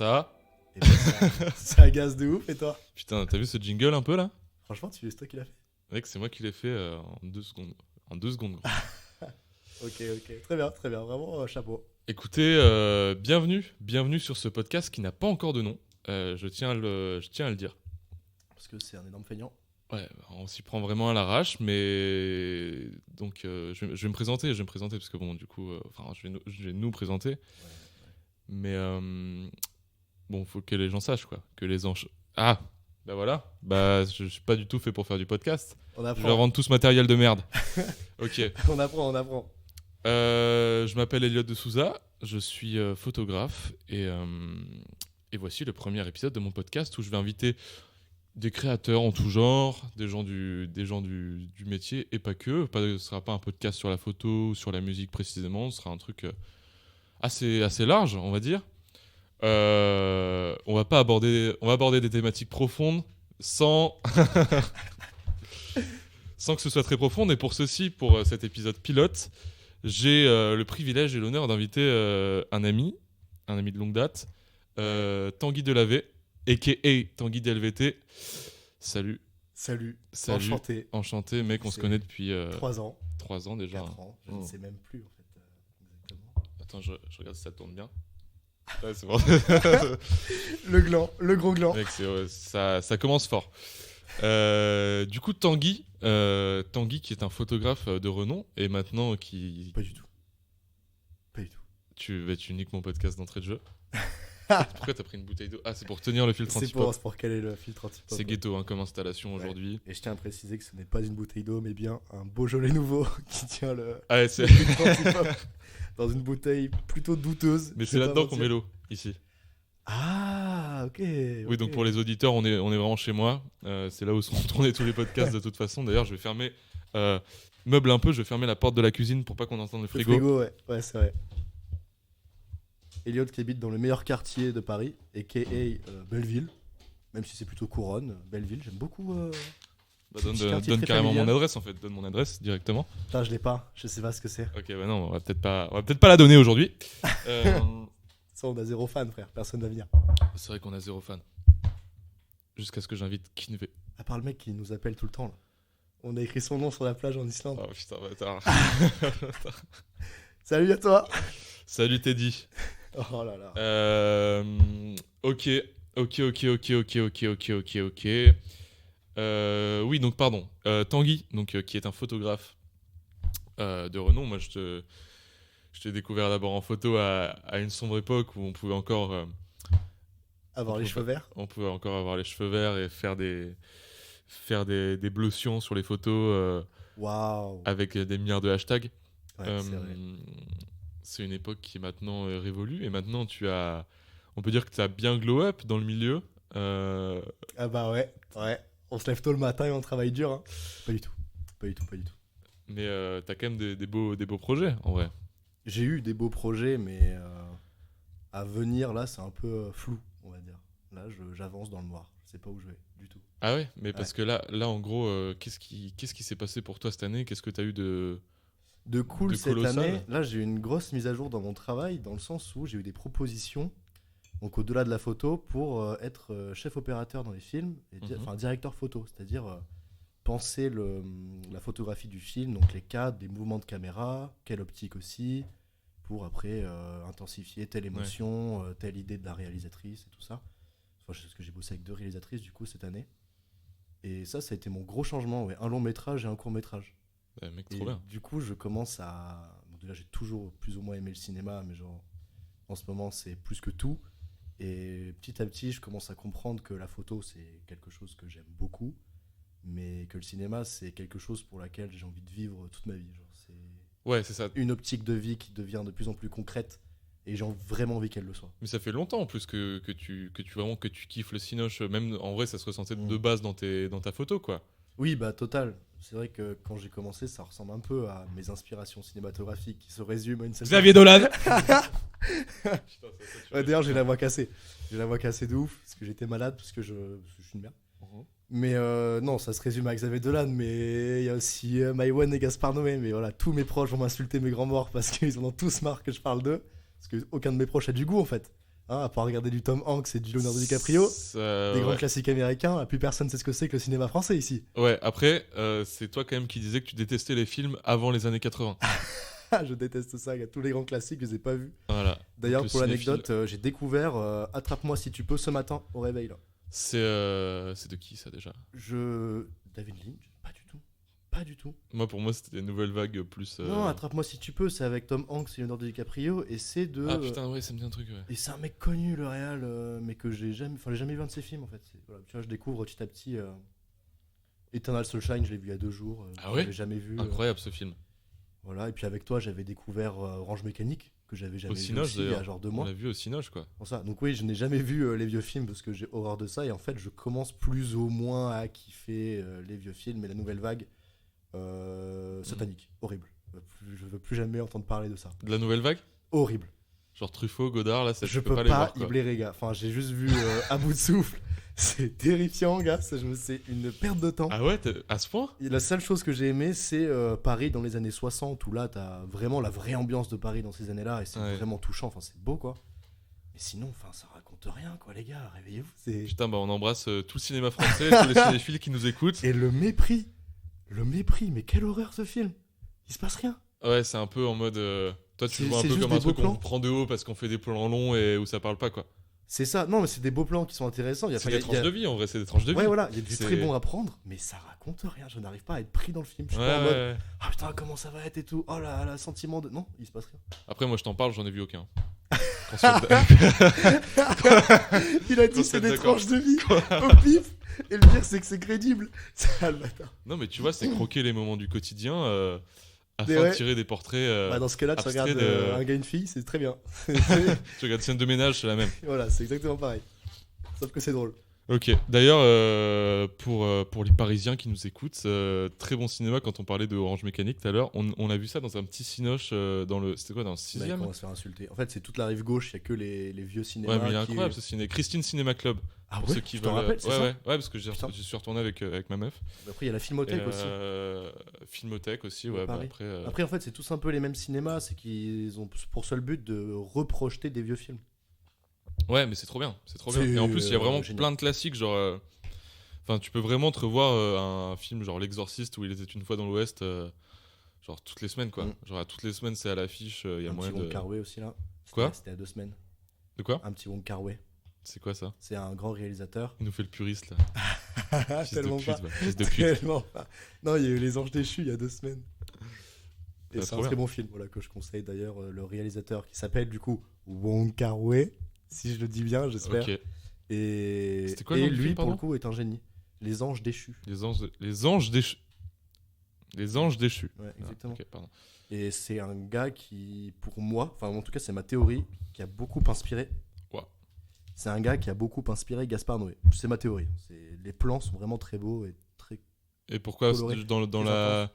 Ça va? Et ben, ça agace de ouf, et toi? Putain, t'as vu ce jingle un peu là? Franchement, c'est toi qui l'as fait. Mec, c'est moi qui l'ai fait en 2 secondes. En 2 secondes, gros. Ok, très bien, vraiment chapeau. Écoutez, bienvenue sur ce podcast qui n'a pas encore de nom. Je tiens à le dire. Parce que c'est un énorme feignant. Ouais, on s'y prend vraiment à l'arrache, mais donc je vais me présenter, parce que bon, du coup, je vais nous présenter. Ouais. Mais bon, faut que les gens sachent quoi, que les gens. Ah, bah voilà, bah je suis pas du tout fait pour faire du podcast. On Je vais apprend. rendre tout ce matériel de merde. Ok. On apprend. Je m'appelle Elliot de Souza, je suis photographe et voici le premier épisode de mon podcast où je vais inviter des créateurs en tout genre, des gens du métier et pas que. Ce ne sera pas un podcast sur la photo ou sur la musique précisément, ce sera un truc assez large, on va dire. On va aborder des thématiques profondes sans sans que ce soit très profond. Et pour ceci, pour cet épisode pilote, j'ai le privilège et l'honneur d'inviter un ami de longue date, Tanguy Delavé, a.k.a. Tanguy DLVT. Salut. Enchanté, mec, on se connaît depuis 3 ans. 3 ans déjà. 4 ans, je ne sais même plus en fait. Exactement. Attends, je regarde si ça tourne bien. Ouais, c'est bon. Le gros gland. Mec, ça commence fort. Du coup, Tanguy qui est un photographe de renom et maintenant qui... Pas du tout. Tu niques mon podcast d'entrée de jeu. Pourquoi t'as pris une bouteille d'eau? Ah, c'est pour tenir le filtre C'est anti-pop. pour caler le filtre anti-pop. C'est ghetto comme installation aujourd'hui. Et je tiens à préciser que ce n'est pas une bouteille d'eau, mais bien un Beaujolais nouveau qui tient le Ouais, c'est... filtre anti-pop dans une bouteille plutôt douteuse. Mais Je c'est vais pas là-dedans qu'on mentir. met l'eau, ici. Ah, ok. Oui, donc pour les auditeurs, on est vraiment chez moi. C'est là où sont tournés tous les podcasts de toute façon. D'ailleurs, je vais fermer... meuble un peu, je vais fermer la porte de la cuisine pour pas qu'on entende le Le frigo. frigo, ouais, c'est vrai. Elliot qui habite dans le meilleur quartier de Paris, a.k.a. Belleville, même si c'est plutôt Couronne. Belleville, j'aime beaucoup. Bah, Petit quartier donne très carrément familial. mon adresse en fait. Donne mon adresse directement. Putain, je l'ai pas, je sais pas ce que c'est. Ok, bah non, on va peut-être pas la donner aujourd'hui. Ça, on a 0 fan, frère, personne va venir. C'est vrai qu'on a 0 fan. Jusqu'à ce que j'invite Kinvé. À part le mec qui nous appelle tout le temps, là. On a écrit son nom sur la plage en Islande. Oh putain, bâtard. Salut à toi. Salut Teddy. Oh là là. Ok. Oui, donc pardon. Tanguy, donc, qui est un photographe de renom. Moi, je t'ai découvert d'abord en photo à une sombre époque où on pouvait encore... Avoir les cheveux verts. On pouvait encore avoir les cheveux verts et faire des blottions sur les photos Waouh. avec des milliards de hashtags. Ouais, c'est vrai. C'est une époque qui est maintenant révolue et maintenant on peut dire que tu as bien glow up dans le milieu. Ah bah ouais. On se lève tôt le matin et on travaille dur. Hein. Pas du tout. Mais tu as quand même des beaux projets en vrai. J'ai eu des beaux projets, mais à venir, là, c'est un peu flou, on va dire. Là, j'avance dans le noir. Je sais pas où je vais, du tout. Ah ouais, mais parce que là en gros, qu'est-ce qui s'est passé pour toi cette année? Qu'est-ce que tu as eu de Cool de cette colossal. année. Là, j'ai eu une grosse mise à jour dans mon travail, dans le sens où j'ai eu des propositions, donc au-delà de la photo, pour être chef opérateur dans les films, et enfin directeur photo, c'est-à-dire penser la photographie du film, donc les cadres, des mouvements de caméra, quelle optique aussi, pour après intensifier telle émotion, telle idée de la réalisatrice et tout ça. Enfin, parce que j'ai bossé avec 2 réalisatrices du coup cette année. Et ça a été mon gros changement, ouais. Un long métrage et un court métrage. Bah, mec, Et trop bien. du coup, je commence à... Bon, déjà, j'ai toujours plus ou moins aimé le cinéma, mais genre, en ce moment, c'est plus que tout. Et petit à petit, je commence à comprendre que la photo, c'est quelque chose que j'aime beaucoup, mais que le cinéma, c'est quelque chose pour laquelle j'ai envie de vivre toute ma vie. Genre, c'est Ouais, c'est ça. une optique de vie qui devient de plus en plus concrète, et j'ai vraiment envie qu'elle le soit. Mais ça fait longtemps en plus que tu kiffes le cinoche. Même en vrai, ça se ressentait Mm. de base dans ta photo, quoi. Oui, bah total. C'est vrai que quand j'ai commencé, ça ressemble un peu à mes inspirations cinématographiques qui se résument à une seule... Xavier Dolan. Ouais, d'ailleurs, j'ai la voix cassée. J'ai la voix cassée de ouf, parce que j'étais malade, parce que je suis une merde. Mais non, ça se résume à Xavier Dolan, mais il y a aussi Maïwenn et Gaspard Noé. Mais voilà, tous mes proches vont m'insulter mes grands morts parce qu'ils en ont tous marre que je parle d'eux. Parce qu'aucun de mes proches a du goût, en fait. Hein, à part regarder du Tom Hanks et du Leonardo DiCaprio, des grands classiques américains, plus personne sait ce que c'est que le cinéma français ici. Ouais, après, c'est toi quand même qui disais que tu détestais les films avant les années 80. Je déteste ça, tous les grands classiques, je les ai pas vus. Voilà. D'ailleurs, Donc, pour le l'anecdote, j'ai découvert Attrape-moi si tu peux ce matin au réveil. Là. C'est de qui ça déjà? David Lynch, pas du tout. Pas du tout. Moi, pour moi, c'était des nouvelles vagues plus. Non, Attrape-moi si tu peux, c'est avec Tom Hanks et Leonardo DiCaprio, et c'est de. Ah putain, ouais, ça me dit un truc, ouais. Et c'est un mec connu, le réal, mais que j'ai jamais vu un de ses films en fait. Voilà, tu vois, je découvre petit à petit. Eternal Sunshine, je l'ai vu il y a 2 jours. Ah ouais? Je l'avais jamais vu. Incroyable ce film. Voilà, et puis avec toi, j'avais découvert Orange Mécanique, que j'avais jamais Au vu Cinoche, aussi, il y a d'ailleurs. genre 2 On mois. l'a vu au Cinoche, quoi. Pour ça. Donc oui, je n'ai jamais vu les vieux films parce que j'ai horreur de ça, et en fait, je commence plus ou moins à kiffer les vieux films et la nouvelle vague satanique. Horrible. Je veux plus jamais entendre parler de ça. De la nouvelle vague? Horrible. Genre Truffaut, Godard, là, ça, Je tu peux pas les pas voir, quoi. y blairer, gars. Enfin, j'ai juste vu à bout de souffle. C'est terrifiant, gars. C'est une perte de temps. Ah ouais, à ce point? Et la seule chose que j'ai aimé, c'est Paris dans les années 60, où là, t'as vraiment la vraie ambiance de Paris dans ces années-là, et c'est Ouais. vraiment touchant. Enfin, c'est beau, quoi. Mais sinon, enfin, ça raconte rien, quoi, les gars. Réveillez-vous. Putain, bah on embrasse tout le cinéma français, tous les cinéphiles qui nous écoutent. Et le mépris. Mais quelle horreur ce film. Il se passe rien. Ouais, c'est un peu en mode. Toi, tu C'est- le vois un c'est peu juste comme un des beaux truc qu'on plans. prend de haut parce qu'on fait des plans longs et où ça parle pas, quoi. C'est ça. Non, mais c'est des beaux plans qui sont intéressants. C'est des tranches de vie, en vrai, c'est des tranches de vie. Ouais, voilà, il y a du C'est- très bon à prendre, mais ça raconte rien. Je n'arrive pas à être pris dans le film. Je suis Ouais, pas en ouais, mode ouais. ah putain, comment ça va être et tout. Oh là là, sentiment de. Non, il se passe rien. Après, moi, je t'en parle, j'en ai vu aucun. Qu'on soit- Il a dit Qu'on c'est soit des d'accord. tranches de vie au pif. Et le pire, c'est que c'est crédible. C'est le bâtard. Non, mais tu vois, c'est croquer les moments du quotidien Mais afin ouais. de tirer des portraits. Bah, dans ce cas-là, tu abstrait regardes de- un gars et une fille, c'est très bien. Tu regardes scène de ménage, c'est la même. Voilà, c'est exactement pareil. Sauf que c'est drôle. Ok, d'ailleurs, pour les Parisiens qui nous écoutent, très bon cinéma quand on parlait de Orange Mécanique tout à l'heure. On a vu ça dans un petit cinoche dans le. C'était quoi, dans le Mec, 6ème? on va se faire insulter. En fait, c'est toute la rive gauche, il y a que les vieux cinémas. Ouais, mais il est qui- incroyable ce ciné. Christine Cinéma Club. Ah Pour ouais, ceux qui je t'en veulent. rappelle, c'est ouais, ça. ouais, ouais, parce que Putain. je suis retourné avec ma meuf. Après, il y a la Filmothèque Et, aussi. Filmothèque aussi, À ouais. Bah Paris. après, Après, en fait, c'est tous un peu les mêmes cinémas. C'est qu'ils ont pour seul but de reprojeter des vieux films. ouais, mais c'est trop bien. C'est trop bien. C'est, Et en plus, il y a vraiment génial. plein de classiques, genre. Enfin, tu peux vraiment te revoir un film genre L'Exorciste où il était une fois dans l'Ouest, genre toutes les semaines, quoi. Mm. Genre à toutes les semaines, c'est à l'affiche. Il y a Un petit moyen Wong de. Kar-wai aussi là. Quoi C'était à 2 semaines. De quoi? Un petit Wong Kar-wai. C'est quoi ça? C'est un grand réalisateur. Il nous fait le puriste là. Fils de Tellement pute, pas. va. Fils de pute. Tellement pas. Non, il y a eu Les Anges déchus il y a 2 semaines. Et Ah, c'est trop un bien. très bon film, voilà, que je conseille d'ailleurs. Le réalisateur qui s'appelle du coup Wong Kar-wai, si je le dis bien, j'espère. Ok. Et, C'était quoi le nom du lui, film, pour le pardon coup, est un génie. Les Anges déchus. Les anges déchus. Les anges déchus. Ouais, Ah, exactement. ok, pardon. Et c'est un gars qui, pour moi, enfin en tout cas c'est ma théorie, qui a beaucoup inspiré. Ouah. C'est un gars qui a beaucoup inspiré Gaspard Noé. C'est ma théorie. Les plans sont vraiment très beaux et très. Et pourquoi Coloré. dans Très la intense.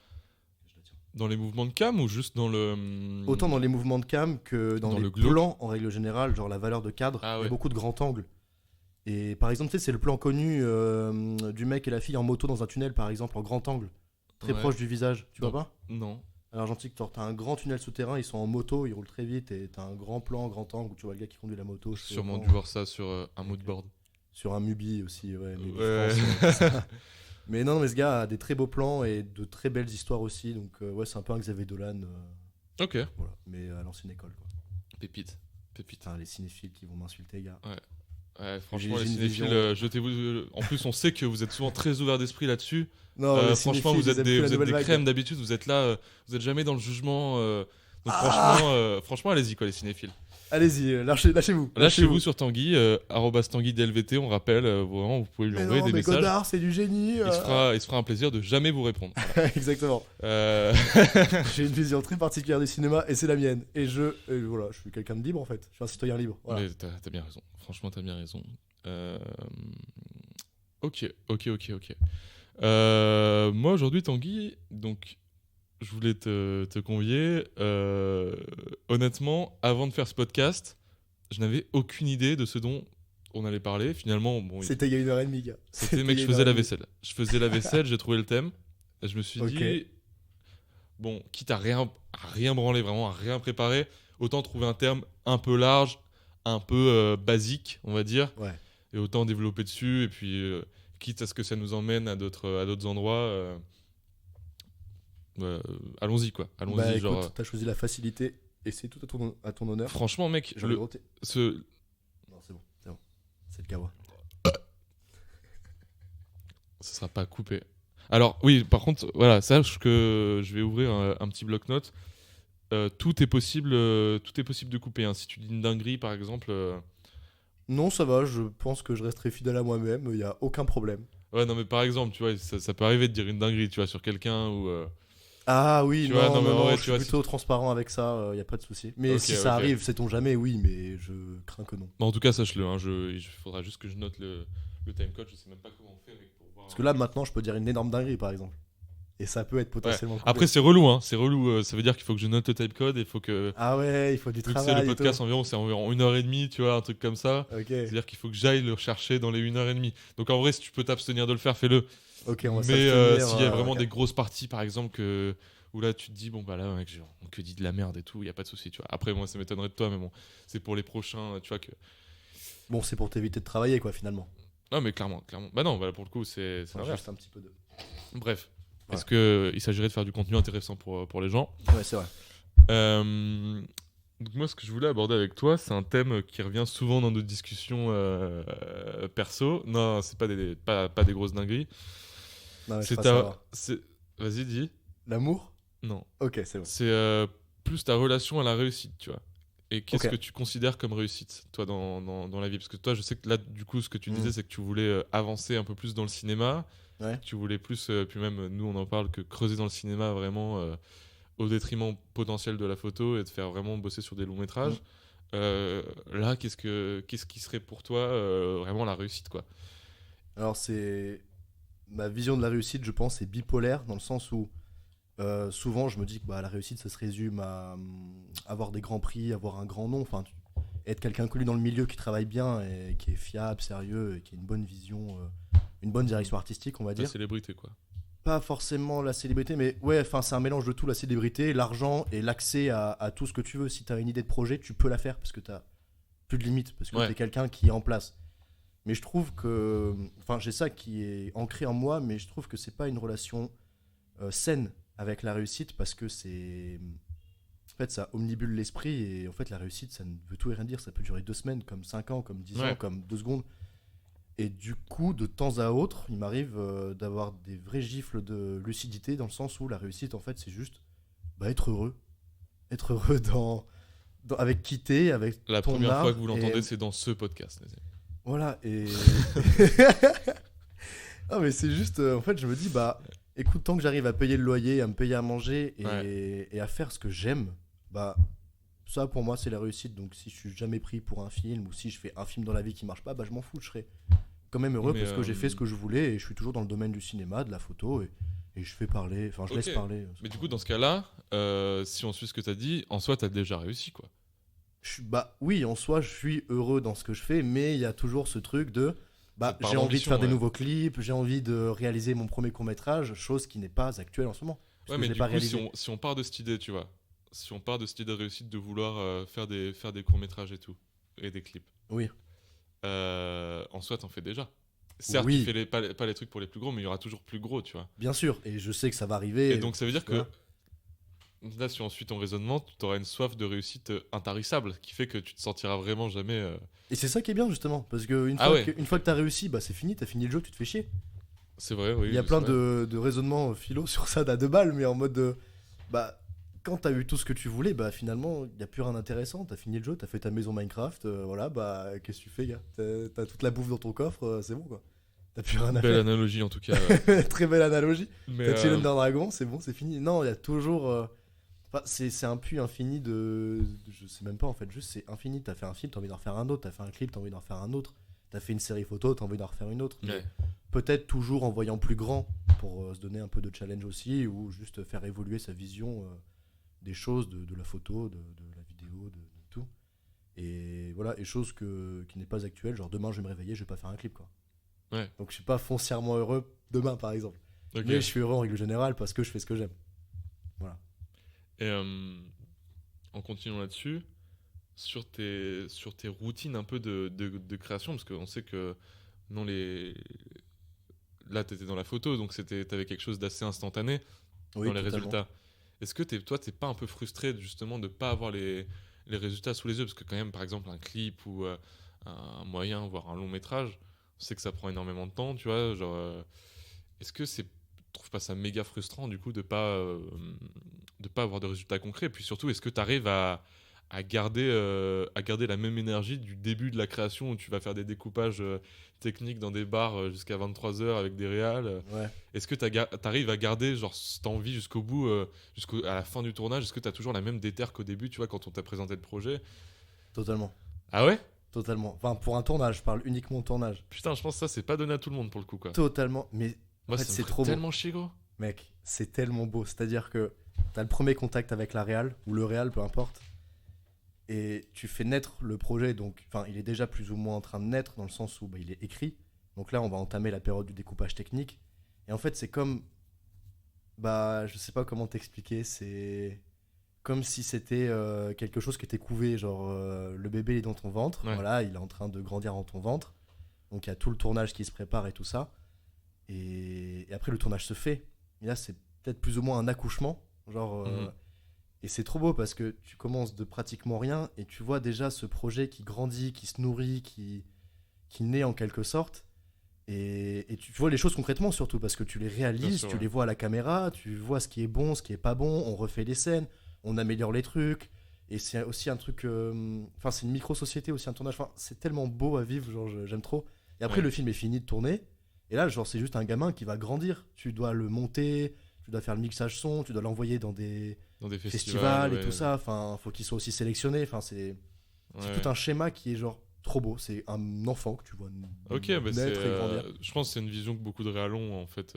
dans les mouvements de cam ou juste dans le Autant dans les mouvements de cam que dans Dans les le glauque. plans en règle générale, genre la valeur de cadre, Ah il y ouais. a beaucoup de grands angles. Et par exemple, tu sais, c'est le plan connu du mec et la fille en moto dans un tunnel, par exemple, en grand angle, très Ouais. proche du visage. Tu vois Non. pas? Non. À l'Argentique, t'as un grand tunnel souterrain, ils sont en moto, ils roulent très vite, et t'as un grand plan, grand angle où tu vois le gars qui conduit la moto. J'ai c'est sûrement vraiment- dû voir ça sur un moodboard. Sur un Mubi aussi, ouais. Mubi Ouais. France, ça. Mais non, mais ce gars a des très beaux plans et de très belles histoires aussi, donc ouais, c'est un peu un Xavier Dolan, Ok. voilà, mais à l'ancienne école, quoi. Pépite. Pépite. Putain, les cinéphiles qui vont m'insulter, gars. Ouais, franchement, J'ai les une cinéphiles, vision. jetez-vous. En plus, on sait que vous êtes souvent très ouverts d'esprit là-dessus. Non, Franchement, les cinéphiles, vous êtes ils aiment des, plus la vous êtes nouvelle des vague. crèmes d'habitude. Vous êtes là, vous êtes jamais dans le jugement. Donc franchement, allez-y quoi, les cinéphiles. Allez-y, lâchez-vous. Lâchez-vous sur Tanguy, @TanguyDLVT. On rappelle, vraiment, vous pouvez lui Mais envoyer non, des mais messages. Godard, c'est du génie. Il se fera un plaisir de jamais vous répondre. Voilà. Exactement. Euh, J'ai une vision très particulière du cinéma et c'est la mienne. Et voilà, je suis quelqu'un de libre en fait. Je suis un citoyen libre. Voilà. Mais t'as bien raison. Franchement, t'as bien raison. Ok. Moi aujourd'hui, Tanguy, donc je voulais te convier. Honnêtement, avant de faire ce podcast, je n'avais aucune idée de ce dont on allait parler. Finalement, bon, C'était il y a 1h30, gars. c'était mec, je faisais la vaisselle. Je faisais la vaisselle, j'ai trouvé le thème. Et je me suis Ok. dit, bon, quitte à rien branler, vraiment à rien préparer, autant trouver un terme un peu large, un peu basique, on va dire, Ouais. et autant développer dessus, et puis quitte à ce que ça nous emmène à d'autres endroits, allons-y quoi, Bah allons-y, genre écoute, t'as choisi la facilité et c'est tout à ton honneur. franchement mec, J'ai envie de roter. ce, Non, c'est bon, c'est bon. C'est le kawa. ça sera pas coupé. Alors oui, par contre, voilà, sache que je vais ouvrir un petit bloc-notes. Tout est possible de couper, hein. Si tu dis une dinguerie par exemple, Non, ça va, je pense que je resterai fidèle à moi-même, il y a aucun problème. ouais non mais par exemple, tu vois, ça peut arriver de dire une dinguerie, tu vois, sur quelqu'un ou Ah oui, tu vois, non non, mais non, en non, vrai, je tu suis vois, plutôt transparent avec ça, y a pas de souci. Mais Ok, si ça ok. arrive, sait-on jamais, oui, mais je crains que non. Bon, en tout cas, sache-le, hein, il faudra juste que je note le timecode, je sais même pas comment on fait mec, pour voir. Parce que là, maintenant, je peux dire une énorme dinguerie, par exemple. Et ça peut être Ouais. potentiellement coupé. Après c'est relou, hein, c'est relou, ça veut dire qu'il faut que je note le timecode et il faut que Ah ouais, il faut du vu que c'est travail le et podcast tout. environ, c'est environ 1h30, tu vois, un truc comme ça. Ok, C'est-à-dire qu'il faut que j'aille le chercher dans les 1h30. Donc en vrai, si tu peux t'abstenir de le faire, fais-le. ok, on va Mais s'abstenir. s'il y a vraiment Ok. des grosses parties, par exemple, où là tu te dis, bon bah là, mec, on que dit de la merde et tout, il y a pas de souci, tu vois. Après, moi, ça m'étonnerait de toi, mais bon, c'est pour les prochains, tu vois que. Bon, c'est pour t'éviter de travailler, quoi, finalement. Non, mais clairement, clairement. Bah non, bah, pour le coup, c'est Enfin, l'inverse. juste un petit peu de. Bref. Ouais. Est-ce qu'il s'agirait de faire du contenu intéressant pour les gens? Ouais, c'est vrai. Euh, Donc moi, ce que je voulais aborder avec toi, c'est un thème qui revient souvent dans nos discussions perso. Non, c'est pas des grosses dingueries. Non, mais je C'est ferai ta... savoir. c'est- Vas-y, dis. L'amour? Non. Ok, c'est bon. C'est plus ta relation à la réussite, tu vois. Et qu'est-ce Ok. que tu considères comme réussite, toi, dans la vie? Parce que toi, je sais que là, du coup, ce que tu Mm. disais, c'est que tu voulais avancer un peu plus dans le cinéma. Ouais. Tu voulais plus, puis même, nous, on en parle, que creuser dans le cinéma vraiment au détriment potentiel de la photo et de faire vraiment bosser sur des longs métrages. Mm. Là, qu'est-ce qui serait pour toi vraiment la réussite, quoi? Alors, c'est. Ma vision de la réussite, je pense, est bipolaire, dans le sens où souvent je me dis que bah, la réussite, ça se résume à avoir des grands prix, avoir un grand nom, enfin, être quelqu'un connu dans le milieu qui travaille bien et qui est fiable, sérieux et qui a une bonne vision, une bonne direction artistique, on va La dire. célébrité, quoi. Pas forcément la célébrité, mais ouais, enfin, c'est un mélange de tout, la célébrité, l'argent et l'accès à tout ce que tu veux. Si tu as une idée de projet, tu peux la faire parce que tu plus de limites, parce que Ouais. tu es quelqu'un qui est en place. Mais je trouve que. Enfin, j'ai ça qui est ancré en moi, mais je trouve que c'est pas une relation saine avec la réussite parce que c'est. En fait, ça omnibule l'esprit et en fait, la réussite, ça ne veut tout et rien dire. Ça peut durer 2 semaines, comme 5 ans, comme 10 ans, Ouais. comme 2 secondes. Et du coup, de temps à autre, il m'arrive d'avoir des vrais gifles de lucidité dans le sens où la réussite, en fait, c'est juste bah, être heureux. Être heureux avec qui t'es, avec La ton première art. fois que vous et- l'entendez, c'est dans ce podcast, les amis. Voilà, et. Ah, mais c'est juste, en fait, je me dis, bah, écoute, tant que j'arrive à payer le loyer, à me payer à manger et à faire ce que j'aime, bah, ça pour moi, c'est la réussite. Donc, si je suis jamais pris pour un film ou si je fais un film dans la vie qui marche pas, bah, je m'en fous, je serai quand même heureux Mais, parce que j'ai fait ce que je voulais et je suis toujours dans le domaine du cinéma, de la photo et je fais parler, enfin, je laisse Ok. parler. Mais du coup, dans ce cas-là, si on suit ce que tu as dit, en soi, tu as déjà réussi, quoi. Bah oui, en soi, je suis heureux dans ce que je fais, mais il y a toujours ce truc de bah, Cette part j'ai envie de d'ambition, faire des ouais. nouveaux clips, j'ai envie de réaliser mon premier court-métrage, chose qui n'est pas actuelle en ce moment. Parce Ouais, que mais je l'ai du pas coup, réalisé. si on part de cette idée, tu vois, si on part de cette idée de réussite de vouloir faire des courts-métrages et tout, et des clips, Oui. en soi, t'en fais déjà. Certes, Oui. tu fais pas les trucs pour les plus gros, mais il y aura toujours plus gros, tu vois. Bien sûr, et je sais que ça va arriver. Et donc, ça veut dire que Voilà. là, si on suit ton raisonnement, tu auras une soif de réussite intarissable, qui fait que tu te sentiras vraiment jamais. Et c'est ça qui est bien justement, parce qu'une Ah fois, ouais. une fois que t'as réussi, bah c'est fini, t'as fini le jeu, tu te fais chier. C'est vrai, oui. Il y a c'est plein vrai. de raisonnements philo sur ça d'à 2 balles, mais en mode bah quand t'as eu tout ce que tu voulais, bah finalement il y a plus rien d'intéressant. T'as fini le jeu, t'as fait ta maison Minecraft, voilà, bah qu'est-ce que tu fais, gars? T'as toute la bouffe dans ton coffre, c'est bon quoi. T'as plus rien à Belle faire. analogie, en tout cas. Très belle analogie. Mais, T'as tué l'Under Dragon, c'est bon, c'est fini. Non, il y a toujours. Enfin, c'est un puits infini je sais même pas en fait, juste c'est infini. T'as fait un film, t'as envie d'en refaire un autre. T'as fait un clip, t'as envie d'en refaire un autre. T'as fait une série photo, t'as envie d'en refaire une autre. Mais ouais. peut-être toujours en voyant plus grand pour se donner un peu de challenge aussi ou juste faire évoluer sa vision des choses, de la photo, de la vidéo, de tout. Et voilà, et chose qui n'est pas actuelle. Genre demain je vais me réveiller, je vais pas faire un clip quoi. Ouais. Donc je suis pas foncièrement heureux demain par exemple. Ok. Mais je suis heureux en règle générale parce que je fais ce que j'aime. Voilà. Et en continuant là-dessus, sur tes routines un peu de création, parce qu'on sait que non, là, tu étais dans la photo, donc tu avais quelque chose d'assez instantané Oui, dans les totalement. résultats. Est-ce que toi, t'es pas un peu frustré justement de pas avoir les résultats sous les yeux? Parce que quand même, par exemple, un clip ou un moyen, voire un long métrage, on sait que ça prend énormément de temps, tu vois. Genre, est-ce que tu trouves pas ça méga frustrant du coup de pas avoir de résultats concrets? Et puis surtout, est-ce que tu arrives à garder la même énergie du début de la création où tu vas faire des découpages techniques dans des bars jusqu'à 23 h avec des réals? Ouais, Est-ce que tu arrives à garder genre, cette envie jusqu'au bout, jusqu'à la fin du tournage? Est-ce que tu as toujours la même déterre qu'au début, tu vois, quand on t'a présenté le projet? totalement. Ah ouais? Totalement. Enfin, pour un tournage, je parle uniquement de tournage. Putain, je pense que ça, c'est pas donné à tout le monde pour le coup, quoi. Totalement. Mais en Moi, fait, ça me c'est ferait trop beau. tellement chier, gros. Mec, c'est tellement beau. C'est-à-dire que t'as le premier contact avec la réal, ou le réal, peu importe, et tu fais naître le projet. Donc, enfin, il est déjà plus ou moins en train de naître, dans le sens où bah, il est écrit. Donc là, on va entamer la période du découpage technique. Et en fait, c'est comme. Bah, je sais pas comment t'expliquer. C'est comme si c'était quelque chose qui était couvé. Genre, le bébé est dans ton ventre. Ouais. Voilà, il est en train de grandir dans ton ventre. Donc, il y a tout le tournage qui se prépare et tout ça. Et après, le tournage se fait. Et là, c'est peut-être plus ou moins un accouchement. Genre. Mhm. Et c'est trop beau parce que tu commences de pratiquement rien et tu vois déjà ce projet qui grandit, qui se nourrit, qui naît en quelque sorte. Et tu vois les choses concrètement surtout parce que tu les Bien réalises, sûr, tu ouais. les vois à la caméra, tu vois ce qui est bon, ce qui est pas bon, on refait les scènes, on améliore les trucs. Et c'est aussi un truc. Enfin, c'est une micro-société aussi, un tournage. Enfin, c'est tellement beau à vivre, genre j'aime trop. Et après, Ouais. le film est fini de tourner. Et là, genre, c'est juste un gamin qui va grandir. Tu dois le monter, tu dois faire le mixage son, tu dois l'envoyer dans des Dans des festivals, festivals et tout ouais. ça. Enfin, faut qu'il soit aussi sélectionné. Enfin, c'est tout Ouais. un schéma qui est genre trop beau. C'est un enfant que tu vois Ok, bah naître et grandir. je pense que c'est une vision que beaucoup de réals ont, en fait.